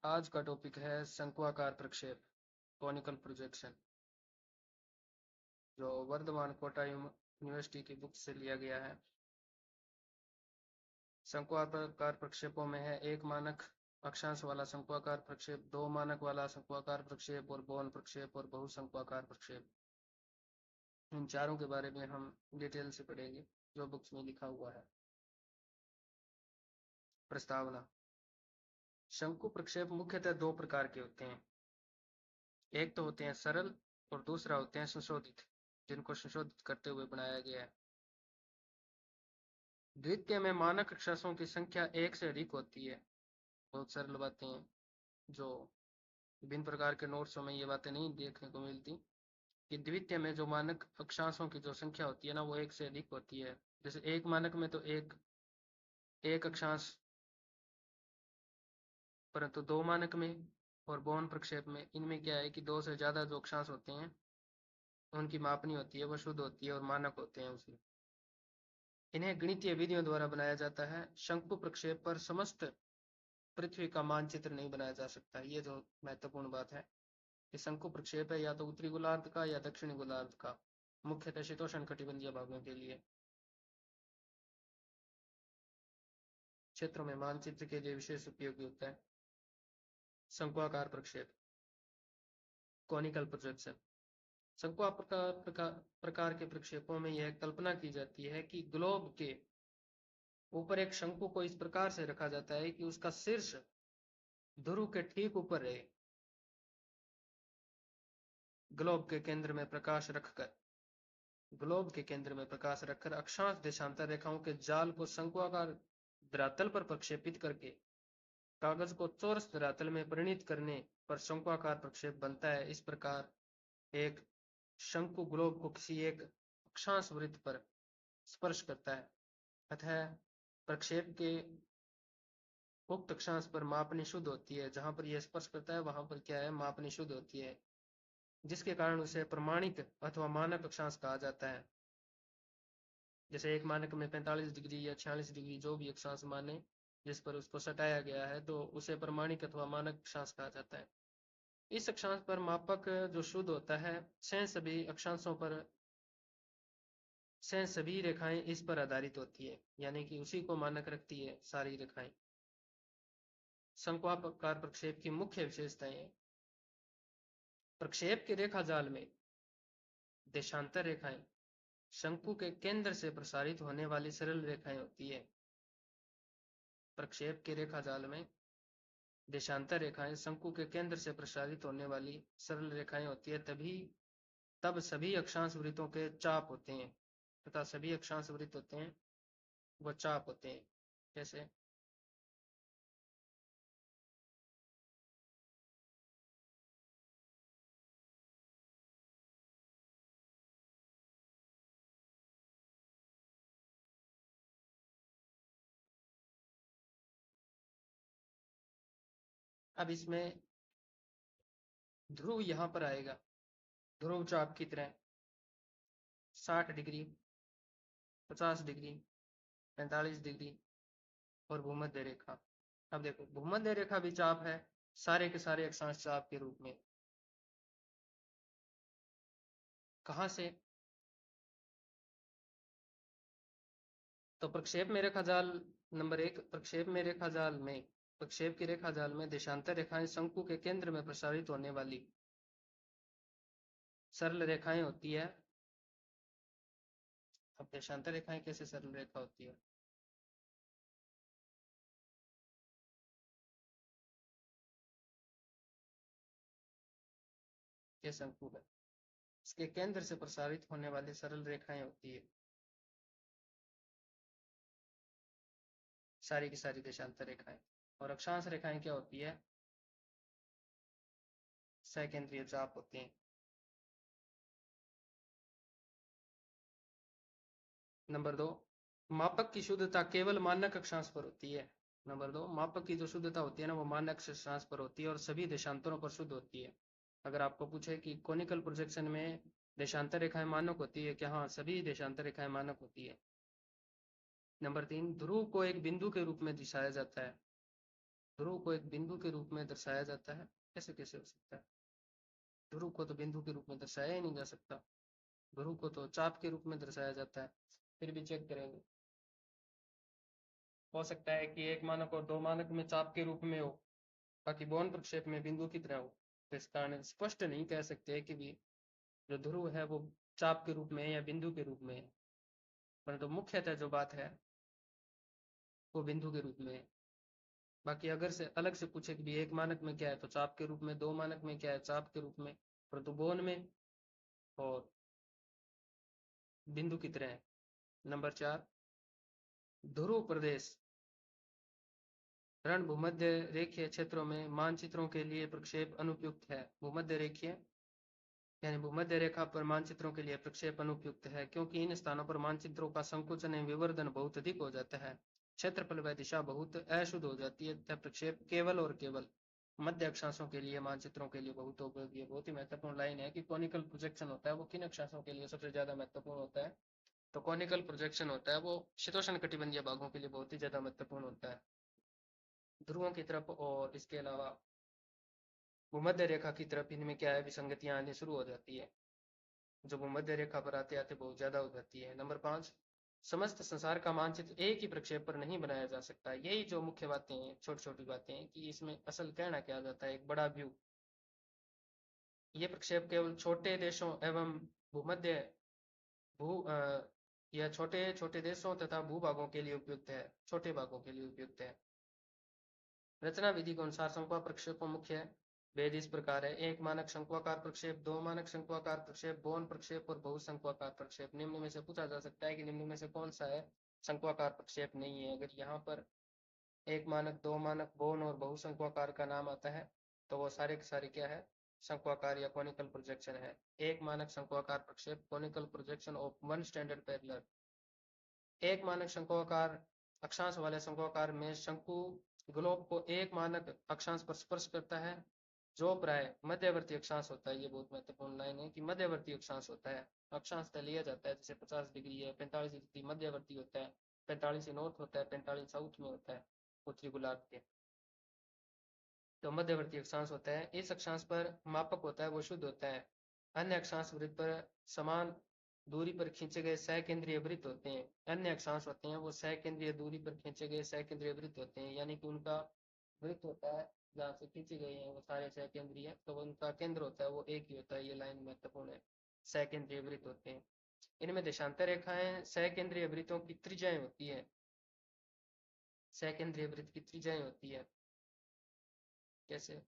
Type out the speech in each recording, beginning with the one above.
आज का टॉपिक है शंक्वाकार प्रक्षेप, कॉनिकल प्रोजेक्शन, जो वर्धमान कोटा यूनिवर्सिटी की बुक से लिया गया है। शंक्वाकार प्रक्षेपों में है एक मानक अक्षांश वाला शंक्वाकार प्रक्षेप, दो मानक वाला शंक्वाकार प्रक्षेप और बोन प्रक्षेप और बहुशंक्वाकार प्रक्षेप। इन चारों के बारे में हम डिटेल से पढ़ेंगे जो बुक्स में लिखा हुआ है। प्रस्तावना। शंकु प्रक्षेप मुख्यतः दो प्रकार के होते हैं। एक तो होते हैं सरल और दूसरा होते हैं संशोधित, जिनको संशोधित करते हुए बनाया गया है। द्वितीय में मानक अक्षांशों की संख्या एक से अधिक होती है। बहुत सरल बातें हैं जो विभिन्न प्रकार के नोट्सों में ये बातें नहीं देखने को मिलती कि द्वितीय में जो मानक अक्षांशों की जो संख्या होती है ना, वो एक से अधिक होती है। जैसे एक मानक में तो एक अक्षांश, परंतु दो मानक में और बोन प्रक्षेप में इनमें क्या है कि दो से ज्यादा जो अक्षांश होते हैं उनकी मापनी होती है, वो शुद्ध होती है और मानक होते हैं उसमें। इन्हें गणितीय विधियों द्वारा बनाया जाता है। शंकु प्रक्षेप पर समस्त पृथ्वी का मानचित्र नहीं बनाया जा सकता। ये जो महत्वपूर्ण बात है कि शंकु प्रक्षेप है या तो उत्तरी गोलार्ध का या दक्षिणी गोलार्ध का, मुख्यतः शीतोष्ण कटिबंधीय भागों के लिए। क्षेत्रों में मानचित्र के लिए विशेष उपयोगी होता है। शंक्वाकार प्रक्षेप, कॉनिकल प्रोजेक्शन। शंक्वाकार प्रकार के प्रक्षेपों में यह कल्पना की जाती है कि ग्लोब के ऊपर एक शंकु को इस प्रकार से रखा जाता है कि उसका शीर्ष ध्रुव के ठीक ऊपर रहे। ग्लोब के केंद्र में प्रकाश रखकर अक्षांश देशांतर रेखाओं के जाल को शंक्वाकार धरातल पर प्रक्षेपित करके कागज को चौरस धरातल में परिणित करने पर शंक्वाकार प्रक्षेप बनता है। इस प्रकार एक शंकु ग्लोब को किसी एक अक्षांश वृत्त पर स्पर्श करता है, अतः प्रक्षेप के उक्त अक्षांश पर मापनी शुद्ध होती है। जहां पर यह स्पर्श करता है वहां पर क्या है, मापनी शुद्ध होती है, जिसके कारण उसे प्रमाणिक अथवा मानक अक्षांश कहा जाता है। जैसे एक मानक में 45 डिग्री या 46 डिग्री जो भी अक्षांश माने जिस पर उसको सटाया गया है, तो उसे प्रमाणिक अथवा मानक अक्षांश कहा जाता है। इस अक्षांश पर मापक जो शुद्ध होता है, शेष सभी रेखाएं इस पर आधारित होती है, यानी कि उसी को मानक रखती है सारी रेखाएं। शंक्वाकार प्रक्षेप की मुख्य विशेषताएं। प्रक्षेप के रेखा जाल में देशांतर रेखाएं शंकु के केंद्र से प्रसारित होने वाली सरल रेखाएं होती है। प्रक्षेप के रेखा जाल में देशांतर रेखाएं शंकु के केंद्र से प्रसारित होने वाली सरल रेखाएं होती है। तब सभी अक्षांश वृत्तों के चाप होते हैं तथा सभी अक्षांश वृत्त होते हैं वो चाप होते हैं। जैसे अब इसमें ध्रुव यहां पर आएगा, ध्रुव चाप की तरह 60 डिग्री, 50 डिग्री, 45 डिग्री और भूमध्य रेखा। अब देखो, भूमध्य रेखा भी चाप है, सारे के सारे अक्षांश चाप के रूप में। कहां से? तो प्रक्षेप में रेखा जाल नंबर 1, प्रक्षेप की रेखा जाल में देशांतर रेखाएं शंकु के केंद्र में प्रसारित होने वाली सरल रेखाएं होती है। अब देशांतर रेखाएं कैसे सरल रेखा होती है? ये शंकु है, इसके केंद्र से प्रसारित होने वाली सरल रेखाएं होती है सारी की सारी देशांतर रेखाएं। और अक्षांश रेखाएं क्या होती है? सकेंद्रीय चाप होते हैं। नंबर 2, मापक की शुद्धता केवल मानक अक्षांश पर होती है। नंबर 2, मापक की जो शुद्धता होती है ना, वो मानक अक्षांश पर होती है और सभी देशांतरों पर शुद्ध होती है। अगर आपको पूछे कि कोनिकल प्रोजेक्शन में देशांतर रेखाएं मानक होती है क्या? हाँ, सभी देशांतर रेखाएं मानक होती है। नंबर 3, ध्रुव को एक बिंदु के रूप में दर्शाया जाता है। ध्रुव को एक बिंदु के रूप में दर्शाया जाता है। कैसे कैसे हो सकता है? ध्रुव को तो बिंदु के रूप में दर्शाया ही नहीं जा सकता। ध्रुव को तो चाप के रूप में दर्शाया जाता है। फिर भी चेक करेंगे। हो सकता है कि एक मानक और दो मानक में चाप के रूप में हो, बाकी बौन प्रक्षेप में बिंदु की तरह हो। तो इस कारण स्पष्ट नहीं कह सकते कि भी जो ध्रुव है वो चाप के रूप में है या बिंदु के रूप में है, परंतु मुख्यतः जो बात है वो बिंदु के रूप में है। बाकी अगर से अलग से पूछे कि भी एक मानक में क्या है तो चाप के रूप में, दो मानक में क्या है चाप के रूप में, परंतु बौन में और बिंदु की तरह है। नंबर 4, ध्रुव प्रदेश रण भूमध्य रेखीय क्षेत्रों में मानचित्रों के लिए प्रक्षेप अनुपयुक्त है। भूमध्य रेखीय यानी भूमध्य रेखा पर मानचित्रों के लिए प्रक्षेप अनुपयुक्त है, क्योंकि इन स्थानों पर मानचित्रों का संकुचन एवं विवर्धन बहुत अधिक हो जाता है। क्षेत्रफल व दिशा बहुत अशुद्ध हो जाती है तथा प्रक्षेप केवल और केवल मध्य अक्षांशों के लिए मानचित्रों के लिए बहुत उपयोगी है। बहुत ही महत्वपूर्ण लाइन है कि कॉनिकल प्रोजेक्शन होता है वो किन अक्षांशों के लिए सबसे ज्यादा महत्वपूर्ण होता है। तो कॉनिकल प्रोजेक्शन होता है वो शीतोष्ण कटिबंधीय भागों के लिए बहुत ही ज्यादा महत्वपूर्ण होता है, ध्रुवों की तरफ। और इसके अलावा भूमध्य रेखा की तरफ इनमें क्या है, विसंगतियां आनी शुरू हो जाती है, जो भूमध्य रेखा पर आते आते बहुत ज्यादा हो जाती है। नंबर 5, समस्त संसार का मानचित्र एक ही प्रक्षेप पर नहीं बनाया जा सकता। यही जो मुख्य बातें हैं, छोटी छोटी बातें हैं कि इसमें असल कहना क्या जाता है, एक बड़ा व्यू। ये प्रक्षेप केवल छोटे देशों एवं भूमध्य भू या छोटे छोटे देशों तथा भूभागों के लिए उपयुक्त है, छोटे भागों के लिए उपयुक्त है। रचना विधि के अनुसार शंक्वा प्रक्षेपों मुख्य भेद इस प्रकार है: एक मानक शंक्वाकार प्रक्षेप, दो मानक शंक्वाकार प्रक्षेप, बौन प्रक्षेप और बहुशंक्वाकार प्रक्षेप। निम्न में से पूछा जा सकता है कि निम्न में से कौन सा है शंक्वाकार प्रक्षेप नहीं है। अगर यहाँ पर एक मानक, दो मानक, बौन और बहुशंक्वाकार का नाम आता है तो वो सारे के सारे क्या है, शंक्वाकार या कॉनिकल प्रोजेक्शन है। एक मानक शंक्वाकार प्रक्षेप, conical projection of one standard parallel. एक मानक शंक्वाकार अक्षांश वाले शंक्वाकार में शंकु ग्लोब को एक मानक अक्षांश पर स्पर्श करता है जो प्राय मध्यवर्ती अक्षांश होता है। ये बहुत महत्वपूर्ण लाइन है कि मध्यवर्ती अक्षांश होता है। अक्षांश तय लिया जाता है जैसे 50 डिग्री है, 45 डिग्री मध्यवर्ती होता है, 45 नॉर्थ होता है, 45 साउथ में होता है उत्तरी गोलार्ध के। तो मध्यवर्ती अक्षांश होता है। इस अक्षांश पर मापक होता है वो शुद्ध होता है। अन्य अक्षांश वृत्त पर समान दूरी पर खींचे गए सहकेंद्रीय वृत्त होते हैं। अन्य अक्षांश होते हैं वो सहकेंद्रीय दूरी पर खींचे गए सहकेंद्रीय वृत्त होते हैं, यानी कि उनका वृत्त होता है जहाँ से खींचे गए हैं वो सारे सहकेंद्रीय, तो उनका केंद्र होता है वो एक ही होता है। ये लाइन महत्वपूर्ण है। सहकेंद्रीय वृत्त होते हैं। इनमें देशांतर रेखाएं सहकेंद्रीय वृत्तों की त्रिज्याएं होती है। सहकेंद्रीय वृत्त की त्रिज्याएं होती है। कैसे?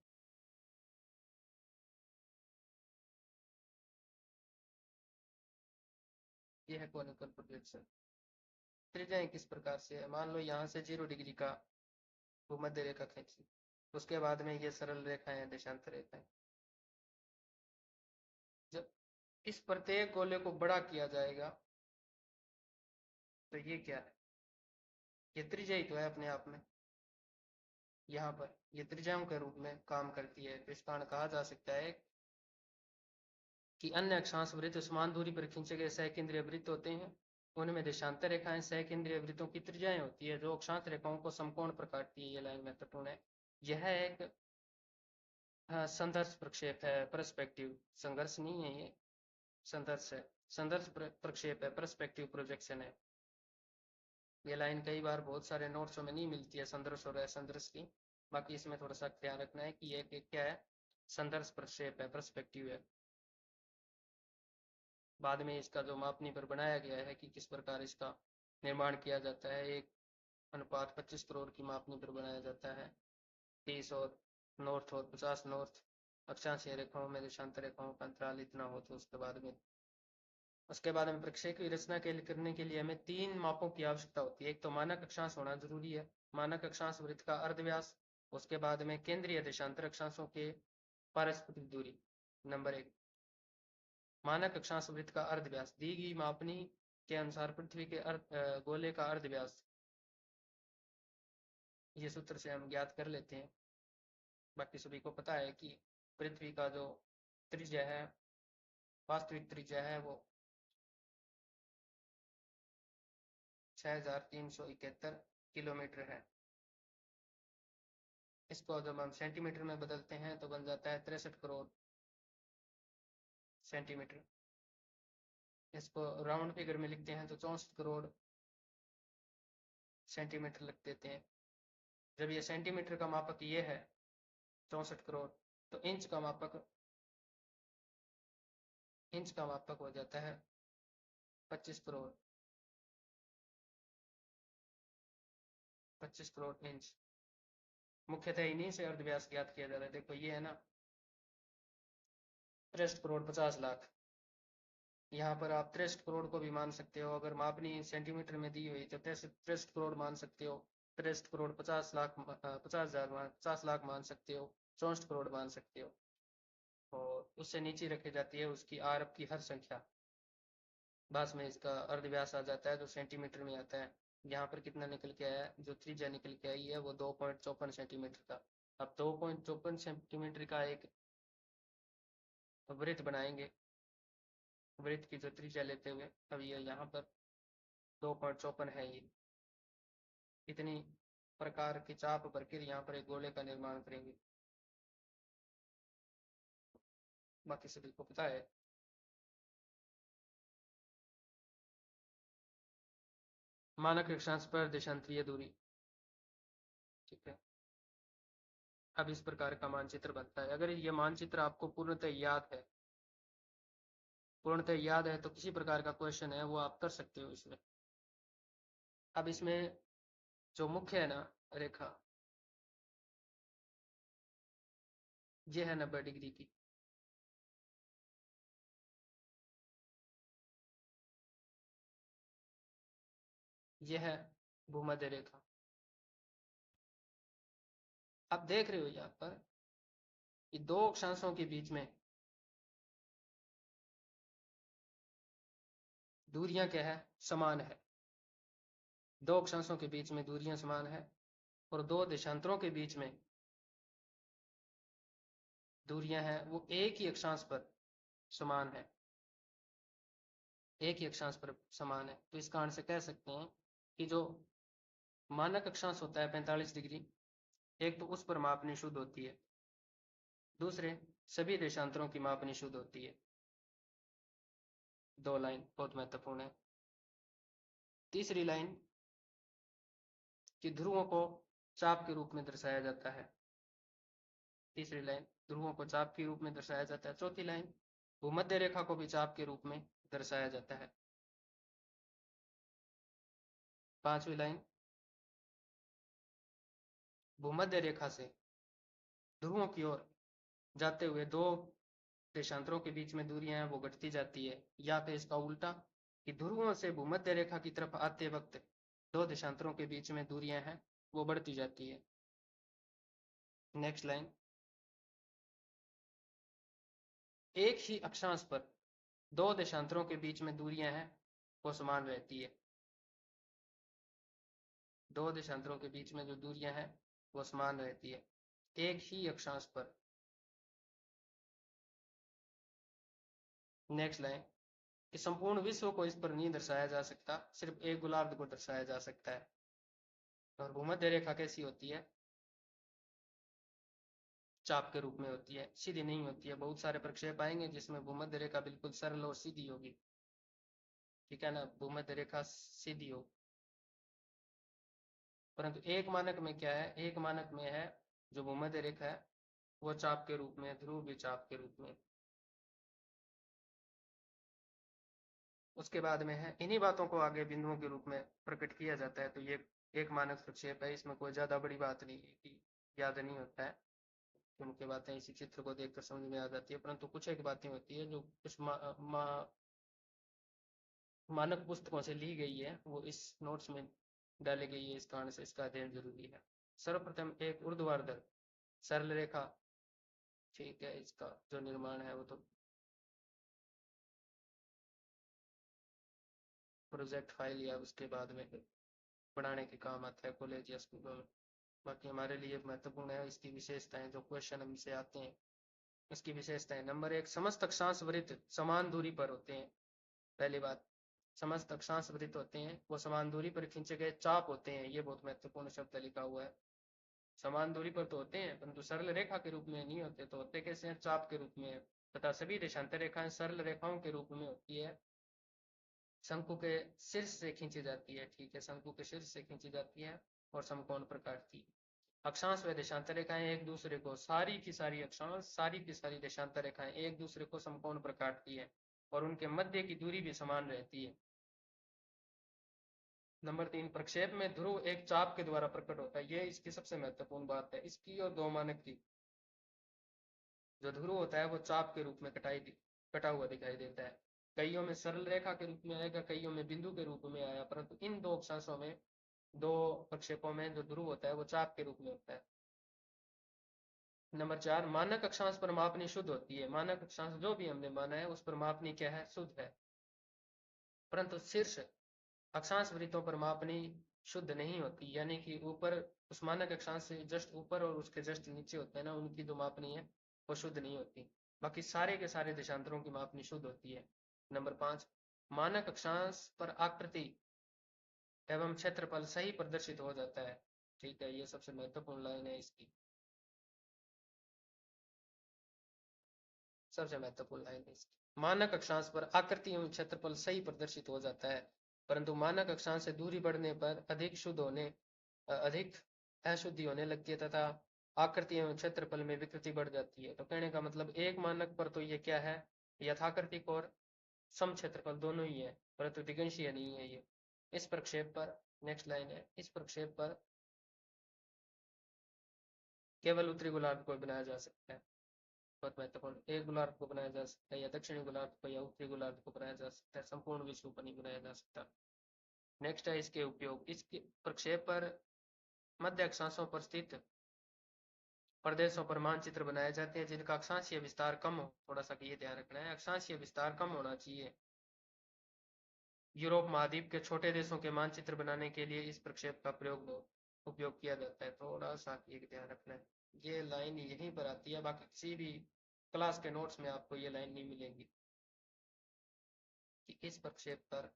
ये है कॉनिकल प्रोजेक्शन। त्रिज्याएं किस प्रकार से है, मान लो यहाँ से 0 डिग्री का भूमध्य रेखा खींची, उसके बाद में ये सरल रेखाएं हैं, देशांतर रेखाएं। जब इस प्रत्येक गोले को बड़ा किया जाएगा तो ये क्या है, ये त्रिज्या ही तो है अपने आप में। यहाँ पर ये त्रिज्याओं के रूप में काम करती है, तो इस कारण कहा जा सकता है कि अन्य अक्षांश वृत्त समान दूरी पर खींचे गए सहकेंद्रीय वृत्त होते हैं। उनमें देशांतर रेखाएं सहकेंद्रीय वृत्तों की त्रिज्याएं होती है जो अक्षांश रेखाओं को समकोण पर काटती है। ये लाइन महत्वपूर्ण है। यह एक संघर्ष प्रक्षेप है, परस्पेक्टिव। संघर्ष नहीं है ये, संघर्ष है। संघर्ष प्रक्षेप है, परस्पेक्टिव प्रोजेक्शन है। ये लाइन कई बार बहुत सारे नोट्सों में नहीं मिलती है, संदर्श और असंदर्श की। बाकी इसमें थोड़ा सा ध्यान रखना है कि ये क्या है, संदर्श प्रक्षेप है, परस्पेक्टिव है। बाद में इसका जो मापनी पर बनाया गया है कि किस प्रकार इसका निर्माण किया जाता है, 1:25 करोड़ की मापनी पर बनाया जाता है। 30 और नॉर्थ और 50 नॉर्थ अक्षांशीय रेखाओं में देशांतर रेखाओं का अंतराल इतना हो तो उसके बाद में प्रक्षेप की रचना करने के लिए हमें 3 मापों की आवश्यकता होती है। एक तो मानक अक्षांश होना जरूरी है, मानक अक्षांश वृत्त का अर्धव्यास। उसके बाद में केंद्रीय देशांतर अक्षांशों के पारस्परिक दूरी। नंबर 1, मानक अक्षांश वृत्त का अर्धव्यास दी गई मापनी के अनुसार पृथ्वी के गोले का अर्धव्यास, ये सूत्र से हम ज्ञात कर लेते हैं। बाकी सभी को पता है कि पृथ्वी का जो त्रिज्या है, वास्तविक त्रिज्या है वो 6371 किलोमीटर है। इसको जब हम सेंटीमीटर में बदलते हैं तो बन जाता है 63 करोड़ सेंटीमीटर। इसको राउंड फिगर में लिखते हैं तो 64 करोड़ सेंटीमीटर लिख देते हैं। जब ये सेंटीमीटर का मापक ये है 64 करोड़, तो इंच का मापक हो जाता है 25 करोड़ 25 करोड़ इंच। मुख्यतः इन्हीं से अर्धव्यास ज्ञात किया जाता है। देखो ये है ना 63 करोड़ 50 लाख। यहाँ पर आप 63 करोड़ को भी मान सकते हो, अगर मापनी सेंटीमीटर में दी हुई तो 63 करोड़ मान सकते हो, 63 करोड़ 50 लाख 50 लाख मान सकते हो, 64 करोड़ मान सकते हो। और उससे नीचे रखी जाती है उसकी आरब की हर संख्या। बाद में इसका अर्धव्यास आ जाता है जो सेंटीमीटर में आता है। यहाँ पर कितना निकल के आया है, जो त्रिज्या निकल के आई है वो 2.54 सेंटीमीटर का। अब 2.54 सेंटीमीटर का एक वृत्त बनाएंगे, वृत्त की जो त्रिज्या लेते हुए। अब ये यहाँ पर 2.54 है। ये इतनी प्रकार की चाप भरकर यहाँ पर एक गोले का निर्माण करेंगे। बाकी सभी को पता है। मानक अक्षांश पर देशांतरीय दूरी, ठीक है। अब इस प्रकार का मानचित्र बनता है। अगर ये मानचित्र आपको पूर्णतः याद है तो किसी प्रकार का क्वेश्चन है वो आप कर सकते हो इसमें। अब इसमें जो मुख्य है ना रेखा, ये है 90 डिग्री की। ये है भूमध्य रेखा। आप देख रहे हो यहाँ पर कि दो अक्षांशों के बीच में दूरियां क्या है, समान है। दो अक्षांशों के बीच में दूरियां समान है और दो देशांतरों के बीच में दूरियां हैं वो एक ही अक्षांश पर समान है, एक ही अक्षांश पर समान है। तो इस कारण से कह सकते हैं कि जो मानक अक्षांश होता है 45 डिग्री, एक तो उस पर मापनी शुद्ध होती है, दूसरे सभी देशांतरों की मापनी शुद्ध होती है। दो लाइन बहुत महत्वपूर्ण है। तीसरी लाइन कि ध्रुवों को चाप के रूप में दर्शाया जाता है। तीसरी लाइन ध्रुवों को चाप के रूप में दर्शाया जाता है। चौथी लाइन भूमध्य रेखा को भी चाप के रूप में दर्शाया जाता है। पांचवी लाइन भूमध्य रेखा से ध्रुवों की ओर जाते हुए दो देशांतरों के बीच में दूरियां हैं वो घटती जाती है, या फिर इसका उल्टा कि ध्रुवों से भूमध्य रेखा की तरफ आते वक्त दो देशांतरों के बीच में दूरियां हैं वो बढ़ती जाती है। नेक्स्ट लाइन एक ही अक्षांश पर दो देशांतरों के बीच में दूरियां हैं वो समान रहती है। दो देशांतरों के बीच में जो दूरियां हैं वो समान रहती है एक ही अक्षांश पर। नेक्स्ट लाइन कि संपूर्ण विश्व को इस पर नहीं दर्शाया जा सकता, सिर्फ एक गोलार्ध को दर्शाया जा सकता है। और भूमध्य रेखा कैसी होती है, चाप के रूप में होती है, सीधी नहीं होती है। बहुत सारे प्रक्षेप आएंगे जिसमें भूमध्य रेखा बिल्कुल सरल और सीधी होगी, ठीक है ना, भूमध्य रेखा सीधी हो। परंतु एक मानक में क्या है, एक मानक में है जो भूमध्य रेखा है वो चाप के रूप में, ध्रुव भी चाप के रूप में। उसके बाद में है इन्हीं बातों को आगे बिंदुओं के रूप में प्रकट किया जाता है। तो ये एक मानक प्रक्षेप है, इसमें कोई ज्यादा बड़ी बात नहीं है कि याद नहीं होता है। मुख्य बातें इसी चित्र को देखकर समझ में आ जाती है, परंतु कुछ एक बातें होती है जो कुछ मानक पुस्तकों से ली गई है वो इस नोट्स में डाली गई है, इस कारण से इसका अध्ययन जरूरी है। सर्वप्रथम एक ऊर्ध्वाधर सरल रेखा, ठीक है, इसका जो निर्माण है वो तो प्रोजेक्ट फाइल या उसके बाद में पढ़ाने के काम आता है कॉलेज या स्कूल में। बाकी हमारे लिए महत्वपूर्ण है इसकी विशेषताएं, जो क्वेश्चन हमसे आते हैं उसकी विशेषताएं। नंबर एक, समस्त अक्षांश वृत्त समान दूरी पर होते हैं। पहली बात, समस्त अक्षांश वृत्त होते हैं वो समान दूरी पर खींचे गए चाप होते हैं। ये बहुत महत्वपूर्ण शब्द लिखा हुआ है। समान दूरी पर तो होते हैं, परंतु सरल रेखा के रूप में नहीं होते। तो होते कैसे हैं? चाप के रूप में। तथा सभी देशांतर रेखाएं सरल रेखाओं के रूप में होती है, शंकु के शीर्ष से खींची जाती है। ठीक है, शंकु के शीर्ष से खींची जाती है और समकोण पर काटती है। अक्षांश व देशांतर रेखाएं एक दूसरे को, सारी की सारी अक्षांश, सारी की सारी देशांतर रेखाएं एक दूसरे को समकोण पर काटती है और उनके मध्य की दूरी भी समान रहती है। नंबर 3, प्रक्षेप में ध्रुव एक चाप के द्वारा प्रकट होता है। ये इसकी सबसे महत्वपूर्ण बात है, इसकी और दो मानक की। जो ध्रुव होता है वो चाप के रूप में कटा हुआ दिखाई देता है। कईयों में सरल रेखा के रूप में आएगा, कईयों में बिंदु के रूप में आया, परंतु इन दो अक्षांशों में, दो प्रक्षेपों में जो ध्रुव होता है वो चाप के रूप में होता है। नंबर 4, मानक अक्षांश पर मापनी शुद्ध होती है। मानक अक्षांश जो भी हमने माना है उस पर मापनी क्या है? शुद्ध है। परंतु शीर्ष अक्षांश वृत्तों पर मापनी शुद्ध नहीं होती, यानी कि ऊपर उस मानक अक्षांश से जस्ट ऊपर और उसके जस्ट नीचे होते हैं ना, उनकी जो मापनी है वो शुद्ध नहीं होती। बाकी सारे के सारे देशांतरों की मापनी शुद्ध होती है। नंबर 5, मानक अक्षांश पर आकृति एवं क्षेत्रफल सही प्रदर्शित हो जाता है। ठीक है, ये सबसे महत्वपूर्ण लाइन है इसकी, सबसे महत्वपूर्ण लाइन है इसकी। मानक अक्षांश पर आकृति एवं क्षेत्रफल सही प्रदर्शित हो जाता है, परंतु मानक अक्षांश से दूरी बढ़ने पर अधिक अशुद्धि होने लगती है तथा आकृति एवं क्षेत्रफल में विकृति बढ़ जाती है। तो कहने का मतलब एक मानक पर तो ये क्या है? यथाकृतिक और सम क्षेत्रफल दोनों ही है, परंतु दिगंशीय नहीं है ये। इस प्रक्षेप पर, नेक्स्ट लाइन है, इस प्रक्षेप पर केवल उत्तरी गोलार्ध को बनाया जा सकता है। बहुत महत्वपूर्ण, एक गोलार्ध को बनाया जा सकता है या दक्षिणी गोलार्ध को या उत्तरी गोलार्ध को बनाया जा सकता है, संपूर्ण विश्व को नहीं बनाया जा सकता। नेक्स्ट है इसके उपयोग। इसके प्रक्षेप पर मध्य अक्षांशों पर स्थित प्रदेशों पर मानचित्र बनाए जाते हैं जिनका अक्षांशीय विस्तार कम हो। थोड़ा सा ये ध्यान रखना है, अक्षांशीय विस्तार कम होना चाहिए। यूरोप महाद्वीप के छोटे देशों के मानचित्र बनाने के लिए इस प्रक्षेप का उपयोग किया जाता है। थोड़ा सा ये ध्यान रखना है, ये लाइन यहीं पर आती है, बाकी किसी भी क्लास के नोट्स में आपको ये लाइन नहीं मिलेगी कि इस प्रक्षेप पर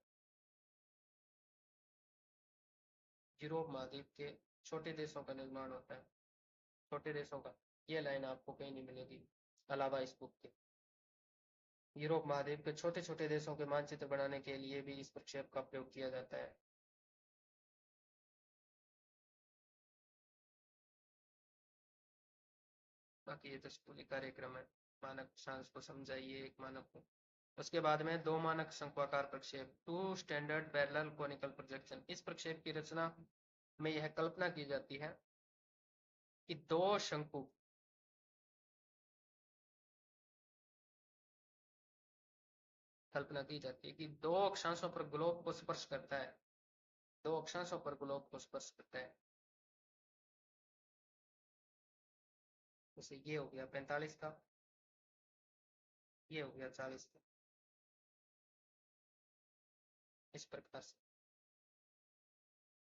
यूरोप महाद्वीप के छोटे देशों का निर्माण होता है। छोटे देशों का, ये लाइन आपको कहीं नहीं मिलेगी अलावा इस बुक के। यूरोप महाद्वीप के छोटे छोटे देशों के मानचित्र बनाने के लिए भी इस प्रक्षेप का प्रयोग किया जाता है। बाकी ये तो स्कूली कार्यक्रम है, मानक अक्षांश को समझाइए एक मानक को। उसके बाद में दो मानक शंक्वाकार प्रक्षेप, two standard parallel conical projection. इस प्रक्षेप की रचना में यह कल्पना की जाती है कि दो शंकु कल्पना की जाती है कि दो अक्षांशों पर ग्लोब को स्पर्श करता है, दो अक्षांशों पर ग्लोब को स्पर्श करता है। जैसे ये हो गया 45 का, ये हो गया 40 का, इस प्रकार से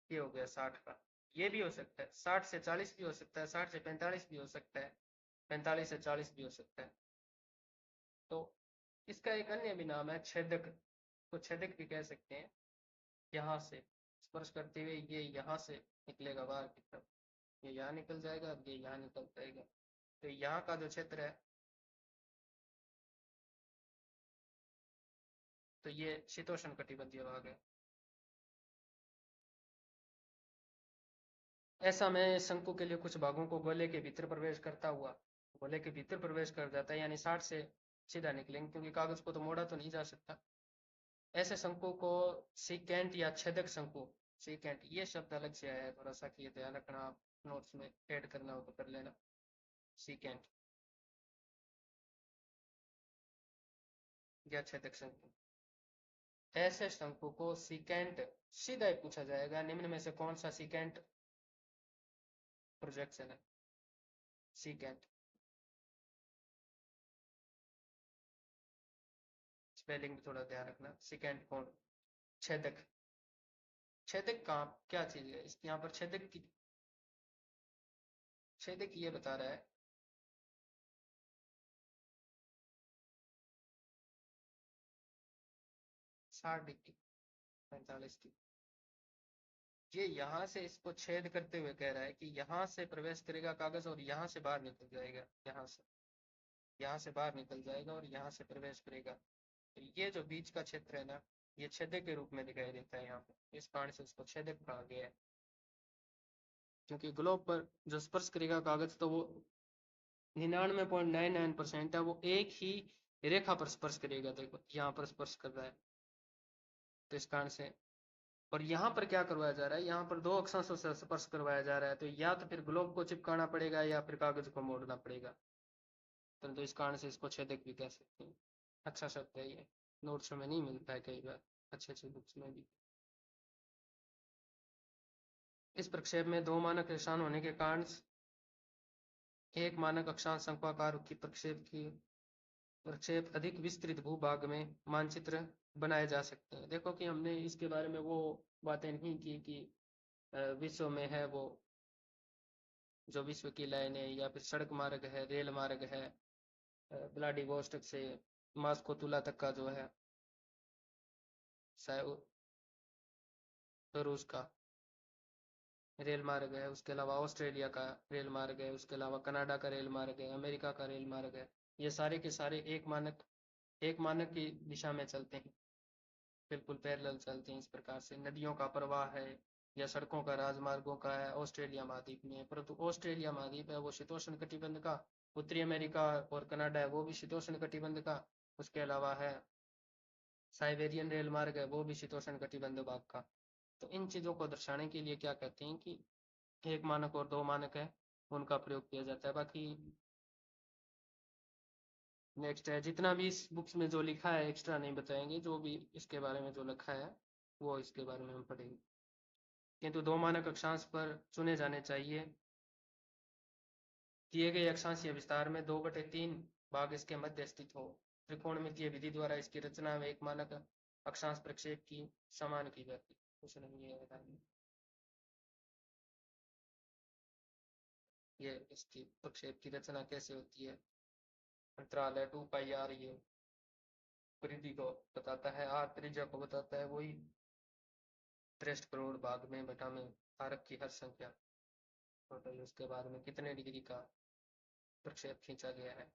ये हो गया 60 का। ये भी हो सकता है 60 से 40 भी हो सकता है, 60 से 45 भी हो सकता है, 45 से 40 भी हो सकता है। तो इसका एक अन्य भी नाम है छेदक, को छेदक भी कह सकते हैं। यहाँ से स्पर्श करते हुए ये यहाँ से निकलेगा बाहर की तरफ, ये यहाँ निकल जाएगा, ये यहाँ निकल जाएगा। तो यहाँ का जो क्षेत्र है, तो ये शीतोष्ण कटिबंधीय भाग है। ऐसा मैं शंकु के लिए कुछ भागों को गोले के भीतर प्रवेश करता हुआ, गोले के भीतर प्रवेश कर जाता है, यानी 60 से सीधा निकलेंगे क्योंकि कागज को तो मोड़ा तो नहीं जा सकता। ऐसे शंकु को सीकेंट या छेदक शंकु, सीकेंट ये शब्द अलग से आया है, थोड़ा सा कि ये ध्यान रखना, आप नोट्स में ऐड करना हो तो कर लेना। सीकेंट या छेदक शंकु, ऐसे शंकु को सीकेंट, सीधा ही पूछा जाएगा निम्न में से कौन सा सीकेंट प्रोजेक्शन है? सीकेंट, स्पेलिंग भी थोड़ा ध्यान रखना। सीकेंट कौन? छेदक, छेदक कहाँ क्या चीज है इस यहाँ पर? छेदक की, छेदक ये बता रहा है 60 डिग्री, 45 डिग्री। ये यहाँ से इसको छेद करते हुए कह रहा है कि यहाँ से प्रवेश करेगा कागज और यहाँ से बाहर निकल जाएगा, यहाँ से बाहर निकल जाएगा और यहाँ से प्रवेश करेगा। तो ये जो बीच का क्षेत्र है ना, ये छेदक के रूप में दिखाई देता है यहाँ पे, इस कारण से इसको छेदक कहा गया है। क्योंकि ग्लोब पर जो स्पर्श करेगा कागज, तो वो 99.99% है, वो एक ही रेखा पर स्पर्श करेगा। देखो यहाँ पर स्पर्श कर रहा है, तो इस कारण से। और यहाँ पर क्या करवाया जा रहा है, यहाँ पर दो अक्षांशों से स्पर्श करवाया जा रहा है, तो या तो फिर ग्लोब को चिपकाना पड़ेगा या फिर कागज को मोड़ना पड़ेगा। तो इस कारण से इसको छेदक भी कह सकते हैं। अच्छा शब्द है ये, नोट्स में नहीं मिलता है कई बार, अच्छे अच्छे बुक्स में भी। इस प्रक्षेप में दो मानक निशान होने के कारण एक मानक अक्षांश शंक्वाकार की प्रक्षेप अधिक विस्तृत भूभाग में मानचित्र बनाए जा सकते हैं। देखो कि हमने इसके बारे में वो बातें नहीं की कि विश्व में है वो जो विश्व की लाइनें, या फिर सड़क मार्ग है, रेल मार्ग है, व्लादिवोस्टोक से मास्को तुला तक का जो है रूस का रेल मार्ग है, उसके अलावा ऑस्ट्रेलिया का रेल मार्ग है, उसके अलावा कनाडा का रेल मार्ग है, अमेरिका का रेल मार्ग है। ये सारे के सारे एक मानक की दिशा में चलते हैं, बिल्कुल पैरेलल चलते हैं। इस प्रकार से नदियों का प्रवाह है या सड़कों का, राजमार्गों का है ऑस्ट्रेलिया महाद्वीप में, परंतु ऑस्ट्रेलिया महाद्वीप है वो शीतोष्ण कटिबंध का, उत्तरी अमेरिका और कनाडा है वो भी शीतोष्ण कटिबंध का, उसके अलावा है साइबेरियन रेल मार्ग है वो भी शीतोष्ण कटिबंध भाग का। तो इन चीजों को दर्शाने के लिए क्या कहते हैं कि एक मानक और दो मानक है, उनका प्रयोग किया जाता है। बाकी नेक्स्ट है, जितना भी इस बुक्स में जो लिखा है एक्स्ट्रा नहीं बताएंगे, जो भी इसके बारे में जो लिखा है वो इसके बारे में हम पढ़ेंगे। किंतु दो मानक अक्षांश पर चुने जाने चाहिए। दिए गए अक्षांशीय विस्तार में 2/3 भाग इसके मध्य स्थित हो। त्रिकोणमितीय विधि द्वारा इसकी रचना में एक मानक अक्षांश प्रक्षेप की समान की जाती है। कुछ नहीं है, ये इसकी प्रक्षेप की रचना कैसे होती है। अंतराल है 2πr, ये परिधि को बताता है, आर त्रिज्या को बताता है, वही 63 करोड़ भाग में बटा में कारक की हर संख्या टोटल, उसके बाद में कितने डिग्री का प्रक्षेप खींचा गया है।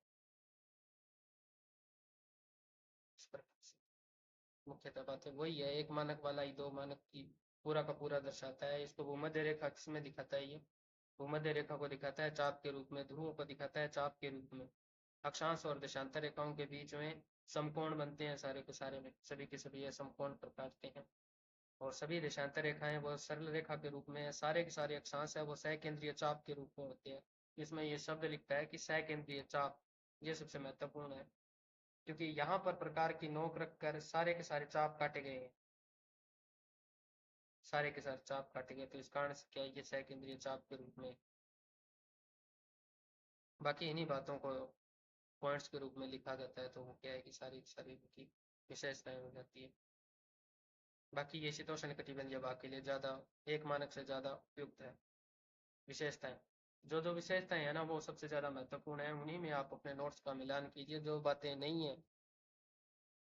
इस प्रकार से मुख्यतः बात है वही है, एक मानक वाला ही दो मानक की पूरा का पूरा दर्शाता है। इसको भूमध्य रेखा किसमें दिखाता है, ये भूमध्य रेखा को दिखाता है चाप के रूप में, ध्रुवों को दिखाता है चाप के रूप में। अक्षांश और देशांतर रेखाओं के बीच में समकोण बनते हैं सारे के सारे में, सभी के सभी ये समकोण प्रकार के हैं। और सभी देशांतर रेखाएं वो सरल रेखा के रूप में है, सारे के सारे अक्षांश है वो सहकेंद्रीय चाप के रूप में होते हैं। इसमें ये शब्द लिखता है कि सहकेंद्रीय चाप, ये सबसे महत्वपूर्ण है, क्योंकि यहाँ पर प्रकार की नोक रख कर सारे के सारे चाप काटे गए हैं, सारे के सारे चाप काटे गए, तो इस कारण से क्या ये सहकेंद्रीय चाप के रूप में। बाकी इन्हीं बातों को पॉइंट्स के रूप में लिखा जाता है, तो वो क्या है कि सारी सारी की विशेषताएं हो जाती है। बाकी ये शीतोष्ण कटिबंधीय भाग के लिए ज्यादा, एक मानक से ज्यादा उपयुक्त है। विशेषताएं, जो जो विशेषताएं है ना वो सबसे ज्यादा महत्वपूर्ण है, उन्हीं में आप अपने नोट्स का मिलान कीजिए, जो बातें नहीं है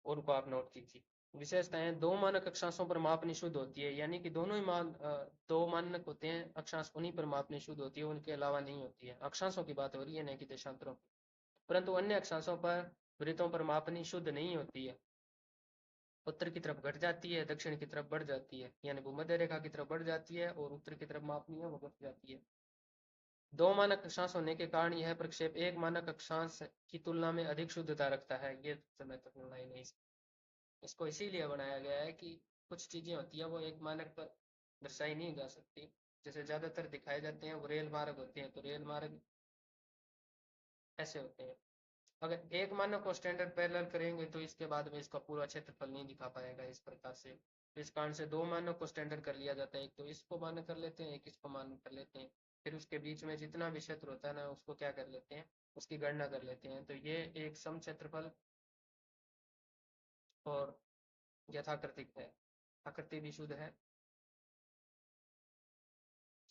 उनको आप नोट कीजिए। विशेषताएं, दो मानक अक्षांशों पर मापनी शुद्ध होती है, यानी कि दोनों ही दो मानक होते हैं अक्षांश, उन्हीं पर मापनी शुद्ध होती है, उनके अलावा नहीं होती है। अक्षांशों की बात हो रही है, नहीं कि देशांतरों की। परंतु अन्य अक्षांशों पर, वृत्तों पर मापनी शुद्ध नहीं होती है, उत्तर की तरफ घट जाती है, दक्षिण की तरफ बढ़ जाती है, यानी भूमध्य रेखा की तरफ बढ़ जाती है, और उत्तर की तरफ मापनी है वो घट जाती है। दो मानक अक्षांश होने के कारण यह प्रक्षेप एक मानक अक्षांश की तुलना में अधिक शुद्धता रखता है। ये समय तक है नहीं, इसको इसीलिए बनाया गया है कि कुछ चीजें होती है वो एक मानक पर दर्शाई नहीं जा सकती। जैसे ज्यादातर दिखाए जाते हैं वो रेल मार्ग होते हैं, तो रेल मार्ग ऐसे होते हैं। अगर एक मानक को स्टैंडर्ड पैरेलल करेंगे तो इसके बाद में इसका पूरा क्षेत्रफल नहीं दिखा पाएगा इस प्रकार से। इस कारण से दो मानक को स्टैंडर्ड कर लिया जाता है, एक तो इसको मानक कर लेते हैं, एक इसको मानक कर लेते हैं, फिर उसके बीच में जितना भी क्षेत्र होता है ना उसको क्या कर लेते हैं, उसकी गणना कर लेते हैं। तो ये एक सम क्षेत्रफल और यथाकृतिक है, आकृति भी शुद्ध है।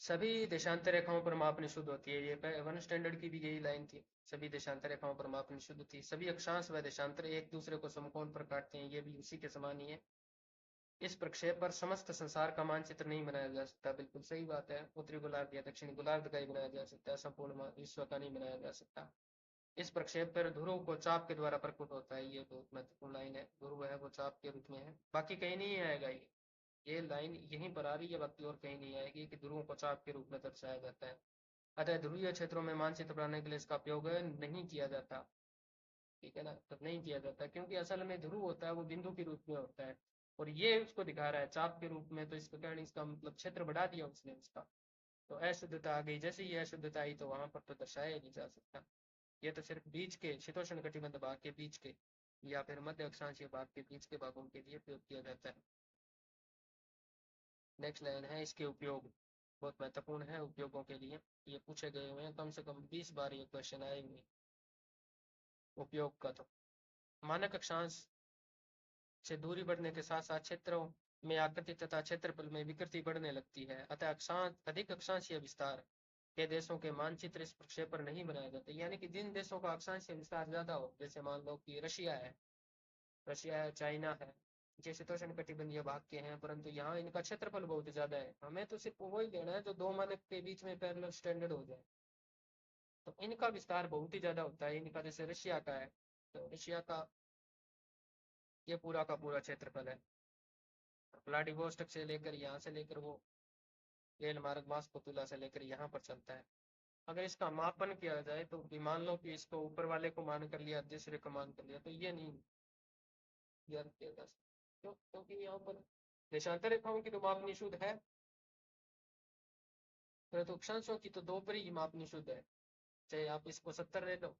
सभी देशांतर रेखाओं पर मापनी शुद्ध होती है, ये वन स्टैंडर्ड की भी यही लाइन थी, सभी देशांतर रेखाओं पर मापनी शुद्ध थी। सभी अक्षांश व देशांतर एक दूसरे को समकोण पर काटते हैं, ये भी उसी के समान ही है। इस प्रक्षेप पर समस्त संसार का मानचित्र नहीं बनाया जा सकता। बिल्कुल सही बात है। उत्तरी गोलार्ध या दक्षिणी गोलार्ध का ही बनाया जा सकता है, संपूर्ण विश्व का नहीं बनाया जा सकता। इस प्रक्षेप पर ध्रुव को चाप के द्वारा प्रकट होता है। ये बहुत महत्वपूर्ण लाइन है। ध्रुव है वो चाप के रूप में है, बाकी कहीं नहीं आएगा। ये लाइन यहीं पर आ रही है, बाकी और कहीं नहीं आएगी कि ध्रुवों को चाप के रूप में दर्शाया जाता है। अतः ध्रुवीय क्षेत्रों में मानचित्र बनाने के लिए इसका उपयोग नहीं किया जाता। ठीक है ना, तो नहीं किया जाता क्योंकि असल में ध्रुव होता है वो बिंदु के रूप में होता है, और ये उसको दिखा रहा है चाप के रूप में, तो इसके कारण इसका मतलब क्षेत्र बढ़ा दिया उसने उसका। तो अशुद्धता आ गई। जैसे ही अशुद्धता आई तो वहां पर तो दर्शाया ही नहीं जा सकता। ये तो सिर्फ बीच के शीतोष्ण कटिबंध भाग के बीच के या फिर मध्य अक्षांशीय भाग के बीच के भागों के लिए प्रयोग किया जाता है। नेक्स्ट लाइन है इसके उपयोग, बहुत महत्वपूर्ण है उपयोगों के लिए। ये पूछे गए हुए हैं, कम से कम 20 बार ये क्वेश्चन आए हुए उपयोग का। तो मानक अक्षांश से दूरी बढ़ने के साथ साथ क्षेत्रों में आकृति तथा क्षेत्रफल में विकृति बढ़ने लगती है। अतः अक्षांश अधिक अक्षांशीय विस्तार के देशों के मानचित्र इस प्रक्षेप पर नहीं बनाए जाते। यानी कि जिन देशों का अक्षांशीय विस्तार ज्यादा हो, जैसे मान लो कि रशिया है, चाइना है, ये शीतोष्ण कटिबंधीय भाग के हैं, परंतु यहाँ इनका क्षेत्रफल बहुत ज्यादा है। हमें तो सिर्फ वही लेना है जो दो मानक के बीच में पैरेलल स्टैंडर्ड हो जाए। तो इनका विस्तार बहुत ही ज्यादा होता है इनका, जैसे रशिया का है, तो रशिया का ये पूरा का पूरा क्षेत्रफल है। व्लादिवोस्टोक से लेकर यहाँ से लेकर वो रेल मार्ग मास्कोतुला से लेकर यहाँ पर चलता है। अगर इसका मापन किया जाए तो मान लो कि इसको ऊपर वाले को मान कर लिया, दूसरे को मान कर लिया, तो ये नहीं ज्ञान किया जा सकता। क्यों? क्योंकि यहाँ पर देशांतर रेखाओं की तो मापनी शुद्ध है, परंतु अक्षांशों की तो दो पर ही मापनी शुद्ध है। चाहे आप इसको 70 ले लो,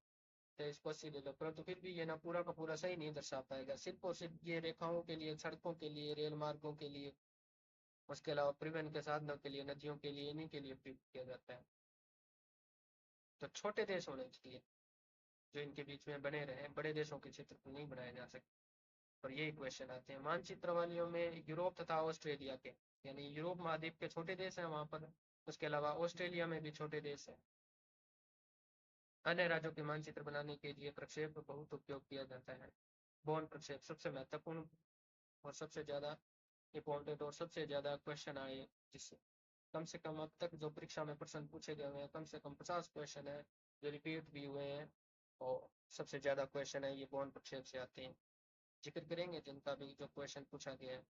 चाहे इसको 80 ले लो, परंतु फिर भी ये ना पूरा का पूरा सही नहीं दर्शा पाएगा। सिर्फ और सिर्फ ये रेखाओं के लिए, सड़कों के लिए, रेल मार्गों के लिए, उसके अलावा परिवहन के साधनों के लिए, नदियों के लिए, इन्हीं के लिए प्रयुक्त किया जाता है। तो छोटे देश होने चाहिए जो इनके बीच में बने रहे, बड़े देशों के क्षेत्र को नहीं बनाए जा सकते। और यही क्वेश्चन आते हैं मानचित्र वालियों में। यूरोप तथा ऑस्ट्रेलिया के, यानी यूरोप महाद्वीप के छोटे देश हैं वहां पर, उसके अलावा ऑस्ट्रेलिया में भी छोटे देश हैं। अन्य राज्यों के मानचित्र बनाने के लिए प्रक्षेप बहुत उपयोग किया जाता है। बॉन प्रक्षेप सबसे महत्वपूर्ण और सबसे ज्यादा इंपॉर्टेंट और सबसे ज्यादा क्वेश्चन आए, जिससे कम से कम अब तक जो परीक्षा में प्रश्न पूछे गए हैं, कम से कम 50 क्वेश्चन है जो रिपीट भी हुए हैं, और सबसे ज्यादा क्वेश्चन है ये बॉन प्रक्षेप से आते हैं। जिक्र करेंगे जिनका भी जो क्वेश्चन पूछा गया है।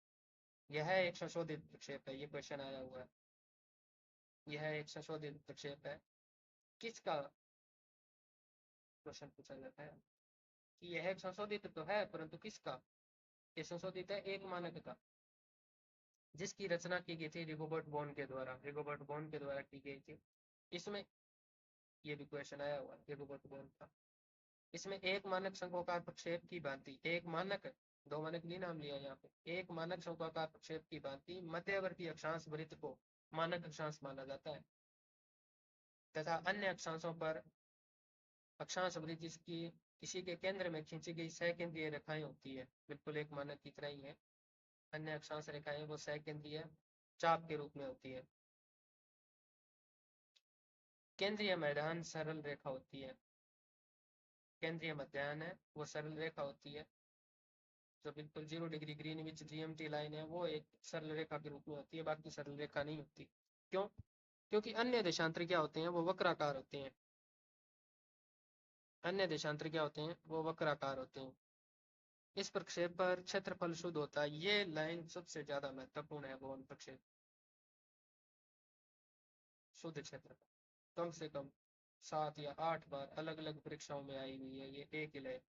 यह एक संशोधित प्रक्षेप है, ये क्वेश्चन आया हुआ है। यह एक संशोधित प्रक्षेप है, किसका क्वेश्चन पूछा जाता है कि यह एक संशोधित तो है, परंतु किसका। ये संशोधित है एक मानक का, जिसकी रचना की गई थी रिगोबर्ट बॉन के द्वारा, रिगोबर्ट बॉन के द्वारा की गई थी। इसमें ये भी क्वेश्चन आया हुआ है रिगोबर्ट बॉन का। इसमें एक मानक शंक्वाकार प्रक्षेप की भांति, एक मानक, दो मानक नहीं नाम लिया यहाँ पे, एक मानक शंक्वाकार प्रक्षेप की भांति मध्यवर्ती अक्षांश वृत्त को मानक अक्षांश माना जाता है, तथा अन्य अक्षांशों पर अक्षांश वृत्त जिसकी किसी के केंद्र में खींची गई सहकेंद्रीय रेखाएं होती है, बिल्कुल एक मानक की तरह ही है। अन्य अक्षांश रेखाएं वो सहकेंद्रीय चाप के रूप में होती है। केंद्रीय मैदान सरल रेखा होती है, केंद्रीय मध्याह्न है वो सरल रेखा होती है, जो बिल्कुल 0 डिग्री ग्रीनविच जीएमटी लाइन है वो एक सरल रेखा के रूप में होती है, बाकी सरल रेखा नहीं होती। क्यों? क्योंकि अन्य देशांतर क्या होते हैं वो वक्राकार होते हैं। अन्य देशांतर क्या होते हैं वो वक्राकार होते हैं। इस प्रक्षेप पर क्षेत्रफल शुद्ध होता है। ये लाइन सबसे ज्यादा महत्वपूर्ण है। वो प्रक्षेप शुद्ध क्षेत्रफल कम से कम 7 या 8 बार अलग अलग परीक्षाओं में आई हुई है। ये एक ही लाइन,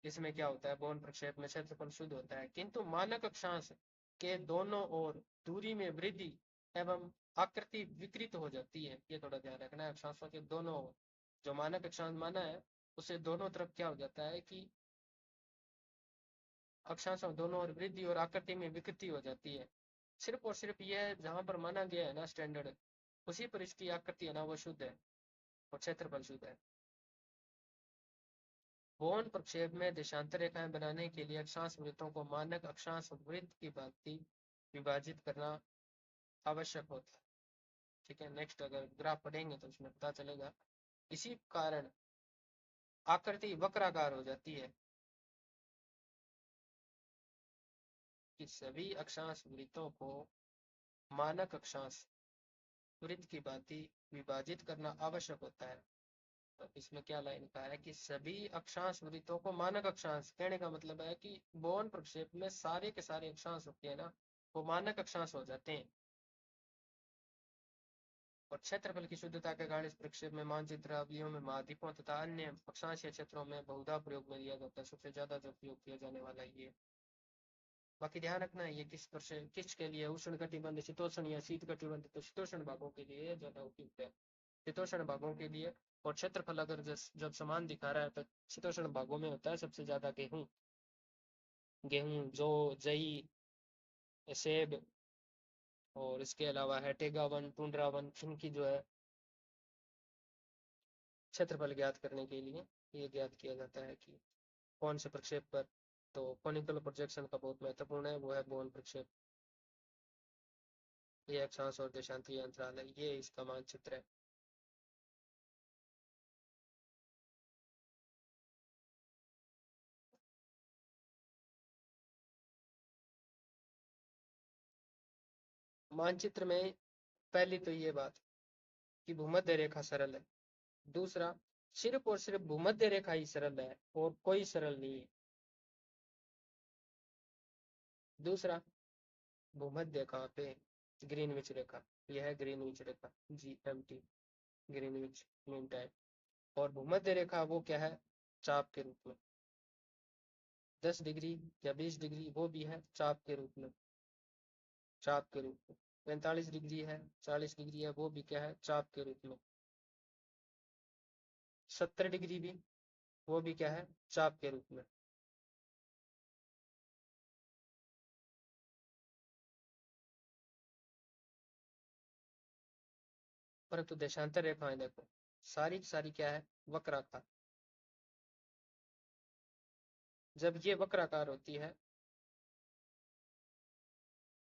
इसमें क्या होता है बॉन प्रक्षेप में क्षेत्रफल शुद्ध होता है, किंतु मानक अक्षांश के दोनों ओर दूरी में वृद्धि एवं आकृति विकृत हो जाती है। ये थोड़ा ध्यान रखना है। अक्षांशों के दोनों ओर, जो मानक अक्षांश माना है उसे दोनों तरफ क्या हो जाता है कि अक्षांशों दोनों ओर वृद्धि और आकृति में विकृति हो जाती है। सिर्फ और सिर्फ यह जहां पर माना गया है ना स्टैंडर्ड, उसी पर इसकी आकृति है ना वो शुद्ध है और क्षेत्रफल शुद्ध है। बॉन प्रक्षेप में देशांतर रेखाएं बनाने के लिए अक्षांश वृत्तों को मानक अक्षांश वृत्त की भांति विभाजित करना आवश्यक होता है। ठीक है, नेक्स्ट अगर ग्राफ पढ़ेंगे तो उसमें पता चलेगा। इसी कारण आकृति वक्राकार हो जाती है। कि सभी अक्षांश वृत्तों को मानक अक्षांश वृत्त की भांति विभाजित करना आवश्यक होता है। तो इसमें क्या लाइन का है कि सभी अक्षांश वृत्तों को मानक अक्षांश, कहने का मतलब है कि बोन प्रक्षेप में सारे के सारे अक्षांश होते हैं ना, वो मानक अक्षांश हो जाते हैं। और क्षेत्रफल की शुद्धता के कारण इस प्रक्षेप में मानचित्र अवयवों में महाद्वीपों तथा अन्य अक्षांशीय क्षेत्रों में बहुधा प्रयोग में लिया जाता है। सबसे ज्यादा जो प्रयोग किया जाने वाला ये। बाकी ध्यान रखना है ये किस के लिए, उष्ण कटिबंध, शीतोष्ण या शीत कटिबंध, तो शीतोष्ण भागों के लिए ज्यादा उपयुक्त है, शीतोष्ण भागों के लिए। और क्षेत्रफल अगर जब समान दिखा रहा है तो शीतोष्ण भागों में होता है सबसे ज्यादा गेहूं, जो जई, सेब, और इसके अलावा है टेगा वन, टुंड्रा वन। इनकी जो है क्षेत्रफल ज्ञात करने के लिए ये ज्ञात किया जाता है कि कौन से प्रक्षेप पर। तो कोनिकल प्रोजेक्शन का बहुत महत्वपूर्ण है, वो है बोन प्रक्षेप। ये अक्षांश और देशांतरीय अंतराल है, ये इसका मानचित्र है। मानचित्र में पहली तो ये बात कि भूमध्य रेखा सरल है। दूसरा, सिर्फ और सिर्फ भूमध्य रेखा ही सरल है और कोई सरल नहीं है। दूसरा, भूमध्य कहाँ पे, ग्रीनविच रेखा, यह है ग्रीनविच रेखा, GMT, ग्रीनविच मीन टाइम। और भूमध्य रेखा वो क्या है, चाप के रूप में। 10 डिग्री या 20 डिग्री वो भी है चाप के रूप में, चाप के रूप में। 45 डिग्री है, 40 डिग्री है, वो भी क्या है, चाप के रूप में। 70 डिग्री भी, वो भी क्या है, चाप के रूप में। परंतु देशांतर रेखाएं देखो, सारी की सारी क्या है, वक्राकार। जब ये वक्राकार होती है,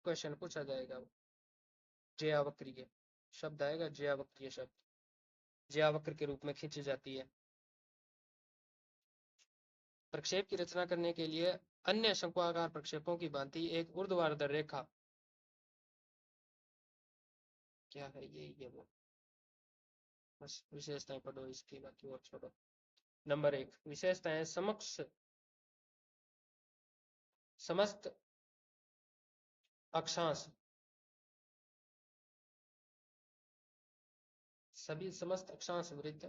क्वेश्चन पूछा जाएगा, वो ज्यावक्रीय शब्द आएगा, ज्यावक्रीय शब्द, ज्यावक्र के रूप में खींची जाती है। प्रक्षेप की रचना करने के लिए अन्य शंक्वाकार प्रक्षेपों की भांति एक ऊर्ध्वाधर रेखा, क्या है ये वो, बस विशेषताएं पढ़ो इसकी, बाकी और छोड़ो। नंबर 1, विशेषताएं समस्त अक्षांश, सभी समस्त अक्षांश वृत्त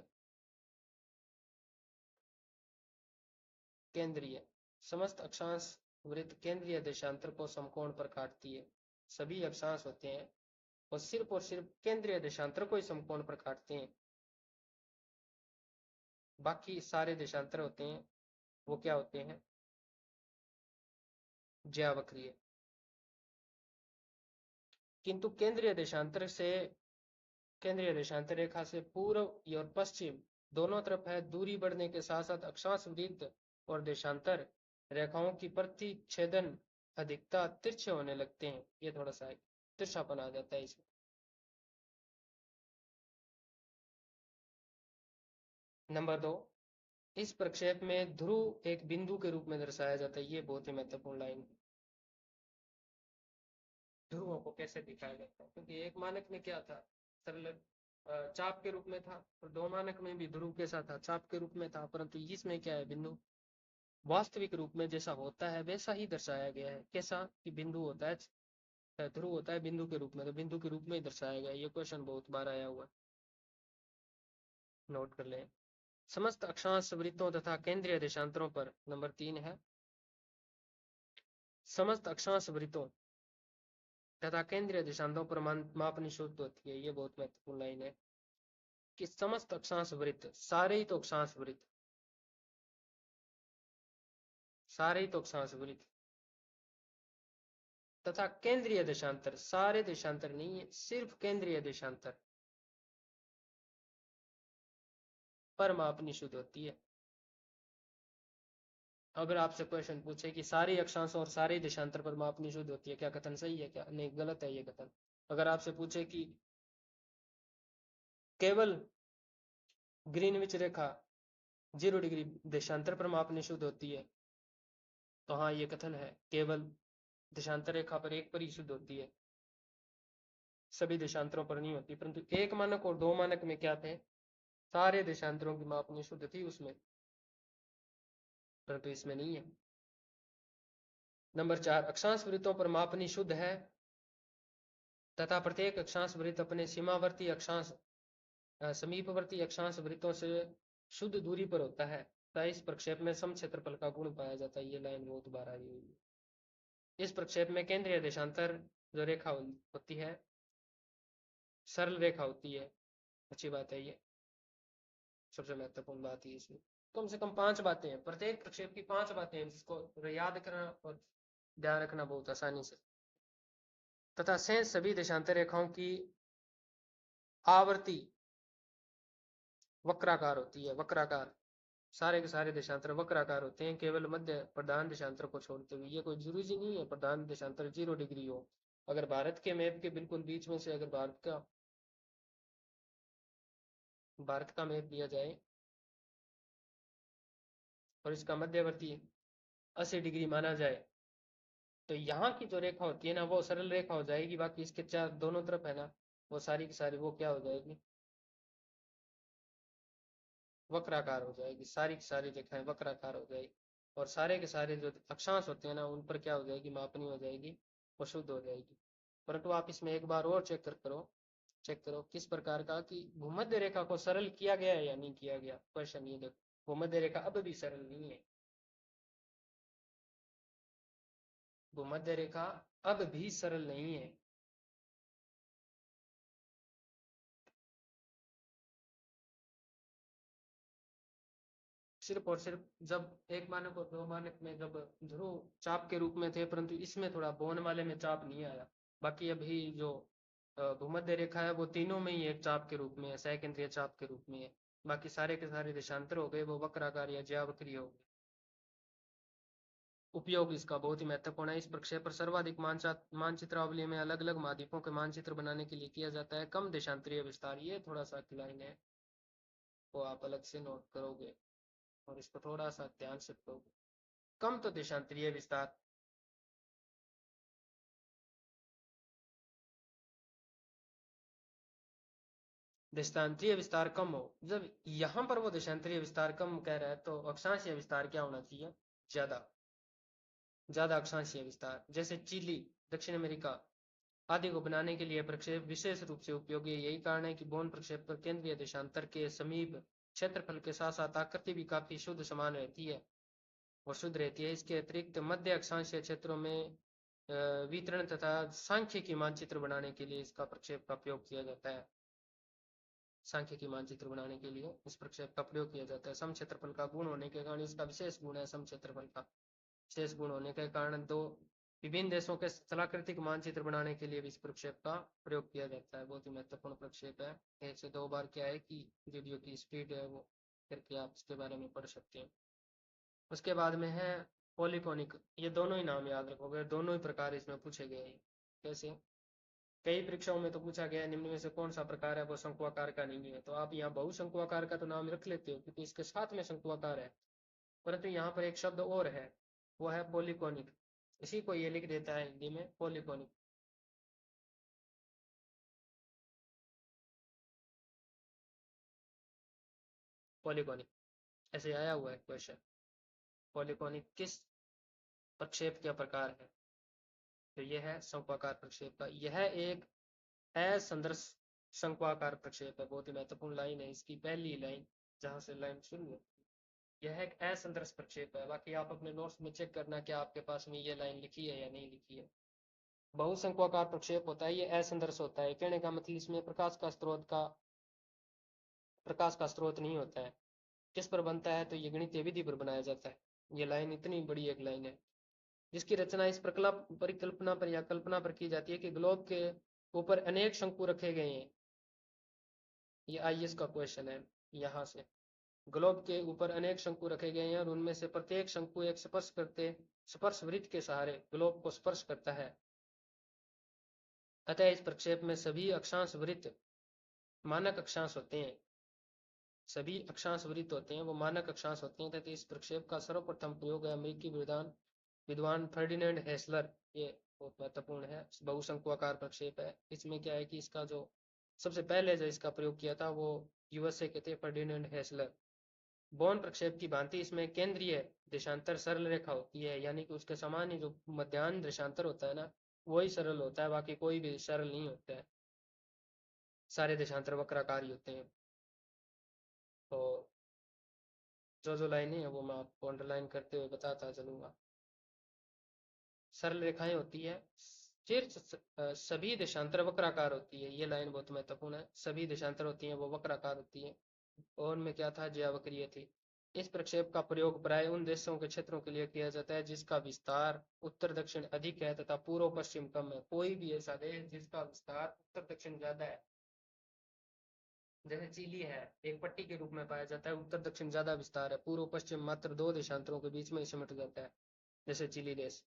केंद्रीय, समस्त अक्षांश वृत्त केंद्रीय देशांतर को समकोण पर काटती है। सभी अक्षांश होते हैं और सिर्फ केंद्रीय देशांतर को ही समकोण पर काटते हैं। बाकी सारे देशांतर होते हैं वो क्या होते हैं, ज्यावक्रीय। किंतु केंद्रीय देशांतर रेखा से पूर्व और पश्चिम दोनों तरफ है दूरी बढ़ने के साथ साथ अक्षांश वृत्त और देशांतर रेखाओं की प्रतिच्छेदन अधिकता तिरछे होने लगते हैं। ये थोड़ा सा तिरछापन आ जाता है इसमें। नंबर 2, इस प्रक्षेप में ध्रुव एक बिंदु के रूप में दर्शाया जाता है। ये बहुत ही महत्वपूर्ण लाइन है। ध्रुवों को कैसे दिखाया जाता है, क्योंकि एक मानक में क्या था, सरल चाप के रूप में था, और 2 मानक में भी ध्रुव कैसा था, चाप के रूप में था। परंतु इसमें क्या है, बिंदु वास्तविक रूप में जैसा होता है वैसा ही दर्शाया गया है। कैसा कि बिंदु होता है, ध्रुव होता है बिंदु के रूप में, तो बिंदु के रूप में ही दर्शाया गया। ये क्वेश्चन बहुत बार आया हुआ, नोट कर लें। समस्त अक्षांश वृत्तों तथा केंद्रीय देशांतरों पर, नंबर 3 है, समस्त अक्षांश वृत्तों तथा केंद्रीय देशांतों पर मापनी शुद्ध होती है। ये बहुत महत्वपूर्ण लाइन है कि समस्त अक्षांश वृत्त, सारे ही तो अक्षांश वृत्त, सारे ही तो अक्षांश वृत्त तथा केंद्रीय देशांतर, सारे देशांतर नहीं है, सिर्फ केंद्रीय देशांतर पर मापनी शुद्ध होती है। अगर आपसे क्वेश्चन पूछे कि सारे अक्षांश और सारे देशांतर पर मापनी शुद्ध होती है, क्या कथन सही है, क्या नहीं, गलत है ये कथन। अगर आपसे पूछे कि केवल ग्रीनविच रेखा 0 डिग्री देशांतर पर मापनी शुद्ध होती है, तो हाँ ये कथन है, केवल देशांतर रेखा पर एक पर ही शुद्ध होती है, सभी देशांतरों पर नहीं होती। परंतु 1 मानक और 2 मानक में क्या थे, सारे देशांतरों की मापनी शुद्ध थी उसमें, परंतु इसमें नहीं है। नंबर 4, अक्षांश वृत्तों पर मापनी शुद्ध है तथा प्रत्येक अक्षांश वृत्त अपने सीमावर्ती अक्षांश समीपवर्ती अक्षांश वृत्तों से शुद्ध दूरी पर होता है तथा इस प्रक्षेप में सम क्षेत्रफल का गुण पाया जाता है। ये लाइन बहुत बार आई हुई है। इस प्रक्षेप में केंद्रीय देशांतर जो रेखा होती है सरल रेखा होती है। अच्छी बात है, ये सबसे महत्वपूर्ण बात है इसमें। कम से कम 5 बातें हैं, प्रत्येक प्रक्षेप की 5 बातें हैं जिसको याद करना और ध्यान रखना बहुत आसानी से। तथा शेष सभी देशांतर रेखाओं की आवर्ती वक्राकार होती है। वक्राकार, सारे के सारे देशांतर वक्राकार होते हैं, केवल मध्य प्रधान देशांतर को छोड़ते हुए। ये कोई जरूरी नहीं है प्रधान देशांतर 0 डिग्री हो। अगर भारत के मैप के बिल्कुल बीच में से अगर भारत का मैप दिया जाए और इसका मध्यवर्ती 80 डिग्री माना जाए, तो यहाँ की जो रेखा होती है ना वो सरल रेखा हो जाएगी, बाकी इसके चार दोनों तरफ है ना वो सारी की सारी वो क्या हो जाएगी, वक्राकार हो जाएगी। सारी की सारी रेखाएं वक्राकार हो जाएगी और सारे के सारे जो अक्षांश होते हैं ना उन पर क्या हो जाएगी, मापनी हो जाएगी, वो शुद्ध हो जाएगी। परंतु आप इसमें एक बार और चेक करो किस प्रकार का कि भूमध्य रेखा को सरल किया गया है या नहीं किया गया। क्वेश्चन ये देखो, भूमध्य रेखा अब भी सरल नहीं है। भूमध्य रेखा अब भी सरल नहीं है। सिर्फ और सिर्फ जब 1 मानक और 2 मानक में जब ध्रुव चाप के रूप में थे, परंतु इसमें थोड़ा बौन वाले में चाप नहीं आया। बाकी अभी जो भूमध्य रेखा है वो तीनों में ही एक चाप के रूप में है, सह चाप के रूप में है। बाकी सारे के सारे देशांतर हो गए वो वक्राकार या ज्यावक्रीय हो गए। उपयोग इसका बहुत ही महत्वपूर्ण है। इस प्रक्षेप पर सर्वाधिक मानचित्रावली में अलग अलग महाद्वीपों के मानचित्र बनाने के लिए किया जाता है। कम देशांतरीय विस्तार, ये थोड़ा सा लाइन है वो आप अलग से नोट करोगे और इसको थोड़ा सा ध्यान से पढ़ोगे। कम तो देशांतरीय विस्तार, देशांतरीय विस्तार कम हो। जब यहाँ पर वो देशांतरीय विस्तार कम कह रहा है तो अक्षांशीय विस्तार क्या होना चाहिए, ज्यादा। ज्यादा अक्षांशीय विस्तार, जैसे चिली, दक्षिण अमेरिका आदि को बनाने के लिए प्रक्षेप विशेष रूप से उपयोगी है। यही कारण है कि बोन प्रक्षेप पर केंद्रीय देशांतर के समीप क्षेत्रफल के साथ साथ आकृति भी काफी शुद्ध समान रहती है और शुद्ध रहती है। इसके अतिरिक्त मध्य अक्षांशीय क्षेत्रों में वितरण तथा सांख्यिकी मानचित्र बनाने के लिए इसका प्रक्षेप का उपयोग किया जाता है। सांख्यिकी मानचित्र बनाने के लिए इस प्रक्षेप का प्रयोग किया जाता है। सम क्षेत्रफल का गुण होने के कारण इसका विशेष गुण है। सम क्षेत्रफल का विशेष गुण होने के कारण दो विभिन्न देशों के स्थलाकृतिक मानचित्र बनाने के लिए भी इस प्रक्षेप का प्रयोग किया जाता है। बहुत ही महत्वपूर्ण प्रक्षेप है। 1 से 2 बार क्या है कि वीडियो की स्पीड है वो करके आप इसके बारे में पढ़ सकते हैं। उसके बाद में है पॉलीकोनिक। ये दोनों ही नाम याद रखोगे, दोनों ही प्रकार इसमें पूछे गए हैं। कैसे, कई परीक्षाओं में तो पूछा गया निम्न में से कौन सा प्रकार है वो शंकुआकार का नहीं है, तो आप यहाँ बहुशंकुआकार का तो नाम रख लेते हो क्योंकि इसके साथ में शंकुआकार है, परंतु यहाँ पर एक शब्द और है वो है पॉलीकोनिक। इसी को ये लिख देता है हिंदी में पॉलीकोनिक। पॉलीकोनिक ऐसे आया हुआ है क्वेश्चन। पॉलीकोनिक किस प्रक्षेप का प्रकार है, तो यह है शंकुआकार प्रक्षेप का। यह एक असंदर्श शंकुआकार प्रक्षेप है। बहुत ही महत्वपूर्ण लाइन है इसकी, पहली लाइन जहां से लाइन शुरू है। यह एक असंदर्श प्रक्षेप है। बाकी आप अपने नोट्स में चेक करना कि आपके पास में ये लाइन लिखी है या नहीं लिखी है। बहुशंकुआकार प्रक्षेप होता है, ये असंदर्श होता है। कहने का मतलब इसमें प्रकाश का स्रोत नहीं होता है। किस पर बनता है, तो ये गणितीय विधि पर बनाया जाता है। ये लाइन इतनी बड़ी एक लाइन है जिसकी रचना इस परिकल्पना पर या कल्पना पर की जाती है कि ग्लोब के ऊपर अनेक शंकु रखे गए हैं। ये आईएएस का क्वेश्चन है। यहाँ से ग्लोब के ऊपर अनेक शंकु रखे गए हैं और उनमें से प्रत्येक शंकु एक स्पर्श वृत्त के सहारे ग्लोब को स्पर्श करता है। अतः इस प्रक्षेप में सभी अक्षांश वृत्त मानक अक्षांश होते हैं। सभी अक्षांश वृत्त होते हैं वो मानक अक्षांश होते हैं। तथा इस प्रक्षेप का सर्वप्रथम प्रयोग है अमेरिकी विद्वान विद्वान फर्डिनेंड हेसलर, ये बहुत महत्वपूर्ण है, बहुशंकुआकार प्रक्षेप है। इसमें क्या है कि इसका जो सबसे पहले जो इसका प्रयोग किया था वो यूएसए के थे, फर्डिनेंड हेसलर। बॉर्न प्रक्षेप की भांति इसमें केंद्रीय देशांतर सरल रेखा होती है, यानी कि उसके समान ही जो मध्याह्न देशांतर होता है ना, वही सरल होता है, बाकी कोई भी सरल नहीं होता है, सारे देशांतर वक्राकार ही होते हैं। तो जो लाइनें हैं वो मैं आपको अंडरलाइन करते हुए बताता चलूंगा। सरल रेखाएं होती है, फिर सभी देशांतर वक्राकार होती है, ये लाइन बहुत महत्वपूर्ण है, सभी देशांतर होती हैं वो वक्राकार होती है। और में क्या था, ज्यावक्रीय थी। इस प्रक्षेप का प्रयोग प्राय उन देशों के क्षेत्रों के लिए किया जाता है जिसका विस्तार उत्तर दक्षिण अधिक है तथा पूर्व पश्चिम कम है। कोई भी ऐसा देश जिसका विस्तार उत्तर दक्षिण ज्यादा है, जैसे चिली है, एक पट्टी के रूप में पाया जाता है, उत्तर दक्षिण ज्यादा विस्तार है, पूर्व पश्चिम मात्र दो देशांतरों के बीच में ही सिमट जाता है, जैसे चिली देश।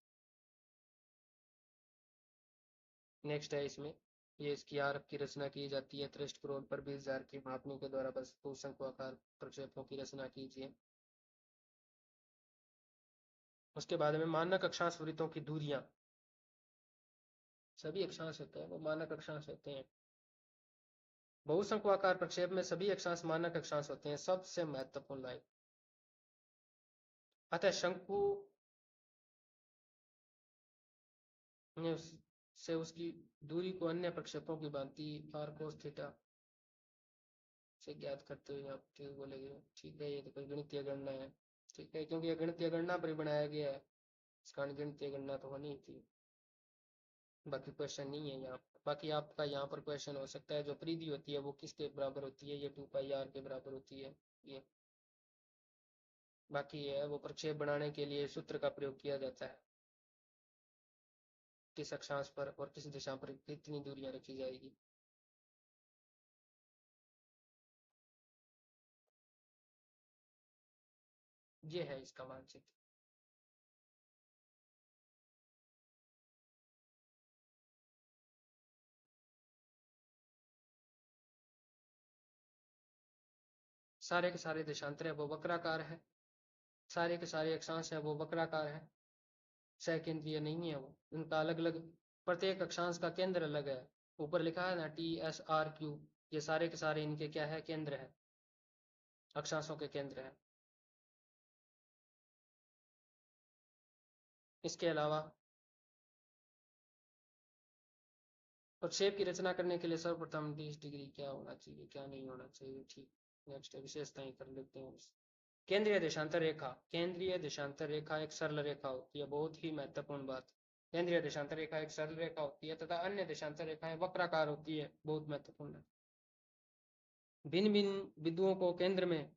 नेक्स्ट है इसमें, ये इसकी आरब की रचना की जाती है, त्रिष्ट करोड़ पर 20,000 की मापनी के द्वारा बस शंक्वाकार प्रक्षेपों की रचना कीजिए। उसके बाद में मानक अक्षांश वृत्तों की दूरियां, सभी अक्षांश होते हैं वो मानक अक्षांश होते हैं। बहुशंक्वाकार प्रक्षेप में सभी अक्षांश मानक अक्षांश होते हैं, सबसे महत्वपूर्ण लाइन। अतः शंकु से उसकी दूरी को अन्य प्रक्षेपों की भांति आर कोस थीटा से ज्ञात करते हुए आप ठीक बोलेंगे। ठीक है, ये तो कोई गणितीय गणना है, ठीक है, क्योंकि यह गणितीय गणना पर ही बनाया गया है, इसका गणितीय गणना तो होनी ही थी। बाकी क्वेश्चन नहीं है यहाँ पर। बाकी आपका यहाँ पर क्वेश्चन हो सकता है जो परिधि होती है वो किसके बराबर होती है, ये 2πr के बराबर होती है ये। बाकी है वो प्रक्षेप बनाने के लिए सूत्र का प्रयोग किया जाता है, किस अक्षांश पर और किस दिशा पर कितनी दूरियां रखी जाएगी। ये है इसका मानचित्र। सारे के सारे देशांतर है वो वक्राकार है, सारे के सारे अक्षांश है वो वक्राकार है, सकेंद्रीय नहीं है वो, उनका अलग अलग, प्रत्येक अक्षांश का केंद्र अलग है। ऊपर लिखा है ना TSRQ, ये सारे के सारे इनके क्या है, केंद्र है, अक्षांशों के केंद्र है। इसके अलावा प्रक्षेप की रचना करने के लिए सर्वप्रथम 20 डिग्री क्या होना चाहिए, क्या नहीं होना चाहिए। ठीक, नेक्स्ट विशेषताएं कर लेते हैं। केंद्रीय देशांतर रेखा, केंद्रीय देशांतर रेखा एक सरल रेखा होती है, बहुत ही महत्वपूर्ण बात। केंद्रीय देशांतर रेखा एक सरल रेखा होती है तथा अन्य देशांतर रेखाएं वक्राकार होती है, बहुत महत्वपूर्ण है। भिन्न भिन्न बिंदुओं को केंद्र में,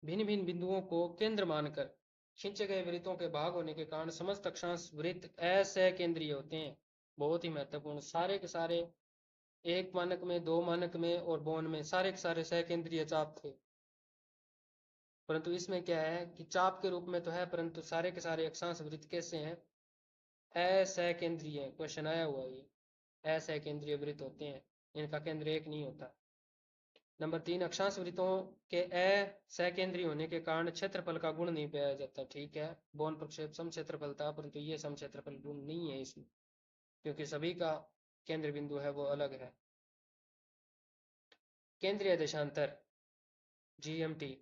भिन्न भिन्न बिंदुओं को केंद्र मानकर खींचे गए वृत्तों के भाग होने के कारण समस्त अक्षांश वृत्त असकेंद्रीय होते हैं, बहुत ही महत्वपूर्ण। सारे के सारे एक मानक में, दो मानक में और बॉन में सारे के सारे सकेंद्रीय चाप थे, परंतु इसमें क्या है कि चाप के रूप में तो है, परंतु सारे के सारे अक्षांश वृत्त कैसे हैं, असकेंद्रीय। क्वेश्चन आया हुआ ये, असकेंद्रीय वृत्त होते हैं, इनका केंद्र एक नहीं होता। नंबर 3, अक्षांश वृत्तों के असकेंद्रीय होने के कारण क्षेत्रफल का गुण नहीं पाया जाता। ठीक है, बॉन प्रक्षेप सम क्षेत्रफल था, परंतु ये सम क्षेत्रफल गुण नहीं है इसमें, क्योंकि सभी का केंद्र बिंदु है वो अलग है। केंद्रीय देशांतर GMT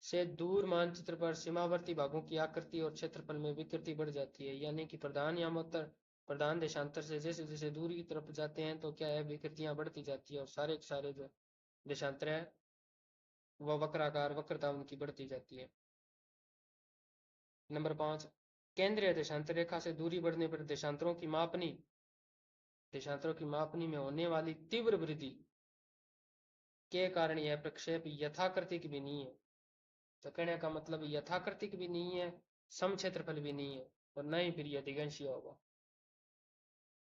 से दूर मानचित्र पर सीमावर्ती भागों की आकृति और क्षेत्रफल में विकृति बढ़ जाती है, यानी कि प्रधान यामोत्तर प्रधान देशांतर से जैसे जैसे दूरी की तरफ जाते हैं तो क्या है, विकृतियां बढ़ती जाती है और सारे के सारे जो देशांतर है वह वक्राकार, वक्रता उनकी बढ़ती जाती है। नंबर 5, केंद्रीय देशांतर रेखा से दूरी बढ़ने पर देशांतरों की मापनी में होने वाली तीव्र वृद्धि के कारण यह प्रक्षेप यथाकृतिक भी नहीं है। तो कहने का मतलब यथाकृतिक भी नहीं है, सम क्षेत्रफल भी नहीं है, और न ही फिर यह दिगंशीय होगा,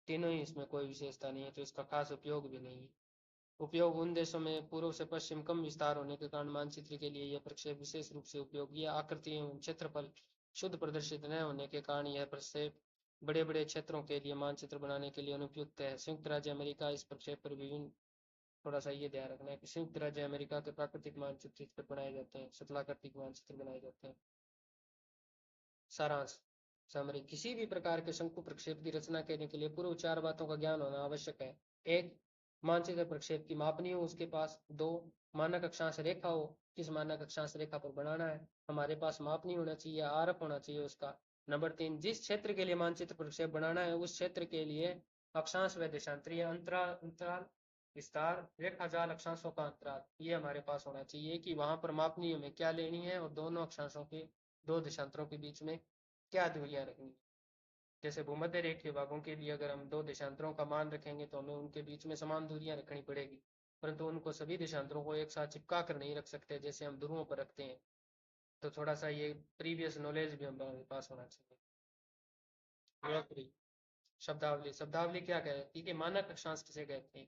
तीनों ही इसमें कोई विशेषता नहीं है, तो इसका खास उपयोग भी नहीं है। उपयोग उन देशों में पूर्व से पश्चिम कम विस्तार होने के कारण मानचित्र के लिए यह प्रक्षेप विशेष रूप से उपयोगी है। आकृति एवं क्षेत्रफल शुद्ध प्रदर्शित न होने के कारण यह प्रक्षेप बड़े बड़े क्षेत्रों के लिए मानचित्र बनाने के लिए अनुपयुक्त है। संयुक्त राज्य अमेरिका इस प्रक्षेप पर विभिन्न, थोड़ा सा ये ध्यान रखना है कि संयुक्त राज्य अमेरिका के प्राकृतिक मानचित्र इस पर बनाए जाते हैं, स्थलाकृतिक मानचित्र बनाए जाते हैं। सारांश, समरी, किसी भी प्रकार के शंकु प्रक्षेप की रचना करने के लिए पूर्व चार बातों का ज्ञान होना आवश्यक है। एक, मानचित्र प्रक्षेप की मापनी हो उसके पास। दो, मानक अक्षांश रेखा हो, किस मानक अक्षांश रेखा पर बनाना है हमारे पास मापनी होना चाहिए, आरप होना चाहिए उसका। नंबर तीन, जिस क्षेत्र के लिए मानचित्र प्रक्षेप बनाना है उस क्षेत्र के लिए अक्षांश व देशांतरीय अंतराल अंतराल विस्तार रेखा जाल अक्षांशों का अंतराल ये हमारे पास होना चाहिए कि वहां पर मापनी हमें क्या लेनी है और दोनों अक्षांशों के दो देशांतरों के बीच में क्या दूरियां रखनी। जैसे भूमध्य रेखीय भागों के लिए अगर हम दो देशांतरों का मान रखेंगे तो हमें उनके बीच में समान दूरियां रखनी पड़ेगी, परंतु उनको सभी देशांतरों को एक साथ चिपका कर नहीं रख सकते जैसे हम ध्रुवों पर रखते हैं। तो थोड़ा सा ये प्रीवियस नॉलेज भी हमारे पास होना चाहिए। शब्दावली, शब्दावली क्या कहती है कि मानक अक्षांश किसे कहते हैं?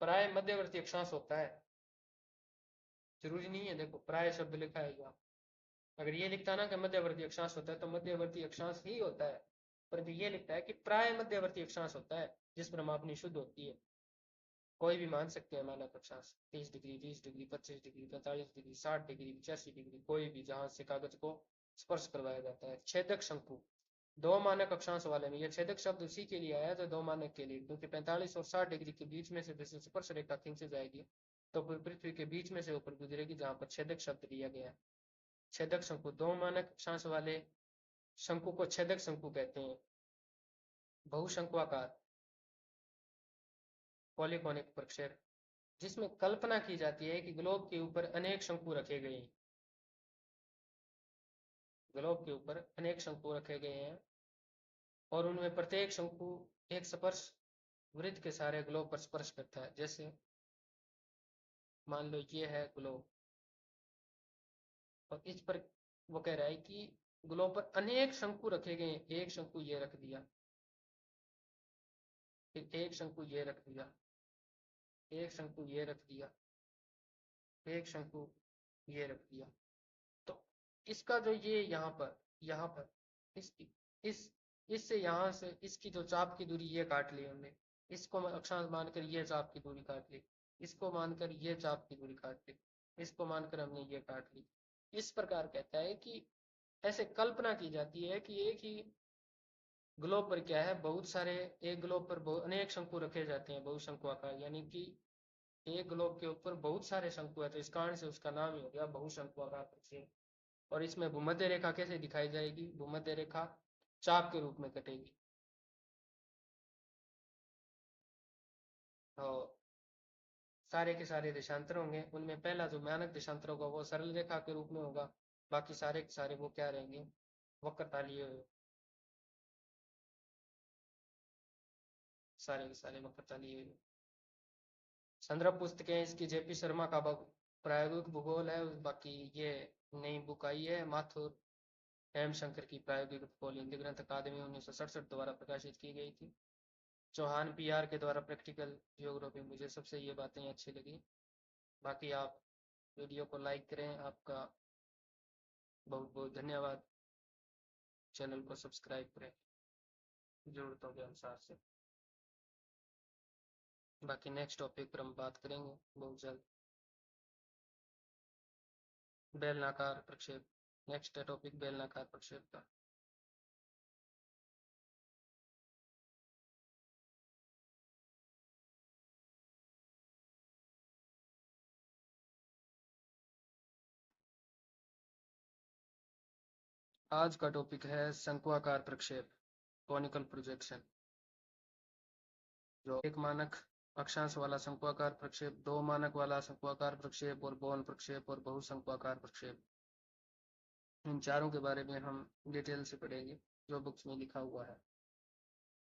प्राय मध्यवर्ती अक्षांश होता है, जरूरी नहीं है, देखो प्राय शब्द लिखा है यहाँ, अगर ये लिखता ना कि मध्यवर्ती अक्षांश होता है तो मध्यवर्ती अक्षांश ही होता है, परंतु ये लिखता है कि प्राय मध्यवर्ती अक्षांश होता है जिस पर मापनी शुद्ध होती है। कोई भी मान सकते हैं मानक अक्षांश, 30 degree, 20 degree, 25 degree, 45 degree, 60 degree, 85 degree, कोई भी जहां से कागज को स्पर्श करवाया जाता है। छेदक शंकु, दो मानक अक्षांश वाले में, यह छेदक शब्द उसी के लिए आया जो दो मानक के लिए, क्योंकि 45 और 60 डिग्री के बीच में से जैसे स्पर्श रेखा खींची जाएगी तो पृथ्वी के बीच में से ऊपर गुजरेगी, जहां पर छेदक शब्द लिया गया है। छेदक शंकु, दो मानक अक्षांश वाले शंकु को छेदक शंकु कहते हैं। बहुशंकुआकार पॉलीकॉनिक प्रक्षेप, जिसमें कल्पना की जाती है कि ग्लोब के ऊपर अनेक शंकु रखे गए हैं, ग्लोब के ऊपर अनेक शंकु रखे गए हैं और उनमें प्रत्येक शंकु एक स्पर्श वृत्त के सारे ग्लोब पर स्पर्श करता है। जैसे मान लो ये है ग्लोब और इस पर वो कह रहा है कि ग्लोब पर अनेक शंकु रखे गए हैं, एक शंकु ये रख दिया, फिर एक शंकु ये रख दिया, एक शंकु ये रख दिया, एक शंकु ये रख दिया। तो इसका जो ये यहाँ पर इस इससे यहाँ से इसकी जो चाप की दूरी ये काट ली हमने, इसको अक्षांश मानकर ये चाप की दूरी काट ली, इसको मानकर ये चाप की दूरी काट ली, इसको मानकर हमने ये काट ली। इस प्रकार कहता है कि ऐसे कल्पना की जाती है कि एक ही ग्लोब पर क्या है, बहुत सारे, एक ग्लोब पर अनेक शंकु रखे जाते हैं, बहुशंकु आकार, यानी कि एक ग्लोब के ऊपर बहुत सारे शंकु है, तो इस कारण से उसका नाम ही हो गया बहुशंकु आकार प्रक्षेप। और इसमें भूमध्य रेखा कैसे दिखाई जाएगी? भूमध्य रेखा चाप के रूप में कटेगी। तो सारे के सारे देशांतर होंगे, उनमें पहला जो मानक देशांतर होगा वो सरल रेखा के रूप में होगा, बाकी सारे के सारे वो क्या रहेंगे, वक्रतालीय, सारे के सारे वक्रतालीय। संदर्भ पुस्तकें इसकी जेपी शर्मा का प्रायोगिक भूगोल है, बाकी ये नई बुक आई है माथुर हेम शंकर की प्रायोगिक भूगोल, हिंदी ग्रंथ अकादमी 1967 द्वारा प्रकाशित की गई थी। चौहान पीआर के द्वारा प्रैक्टिकल जियोग्राफी, मुझे सबसे ये बातें अच्छी लगी। बाकी आप वीडियो को लाइक करें, आपका बहुत बहुत धन्यवाद। चैनल को सब्सक्राइब करें जरूरतों के अनुसार से। बाकी नेक्स्ट टॉपिक पर हम बात करेंगे बहुत जल्द। बेलनाकार प्रक्षेप, नेक्स्ट टॉपिक बेलनाकार प्रक्षेप का। आज का टॉपिक है शंक्वाकार प्रक्षेप, कॉनिकल प्रोजेक्शन। जो एक मानक अक्षांश वाला शंक्वाकार प्रक्षेप, दो मानक वाला शंक्वाकार प्रक्षेप और बॉन प्रक्षेप और बहुशंक्वाकार प्रक्षेप, इन चारों के बारे में हम डिटेल से पढ़ेंगे जो बुक्स में लिखा हुआ है।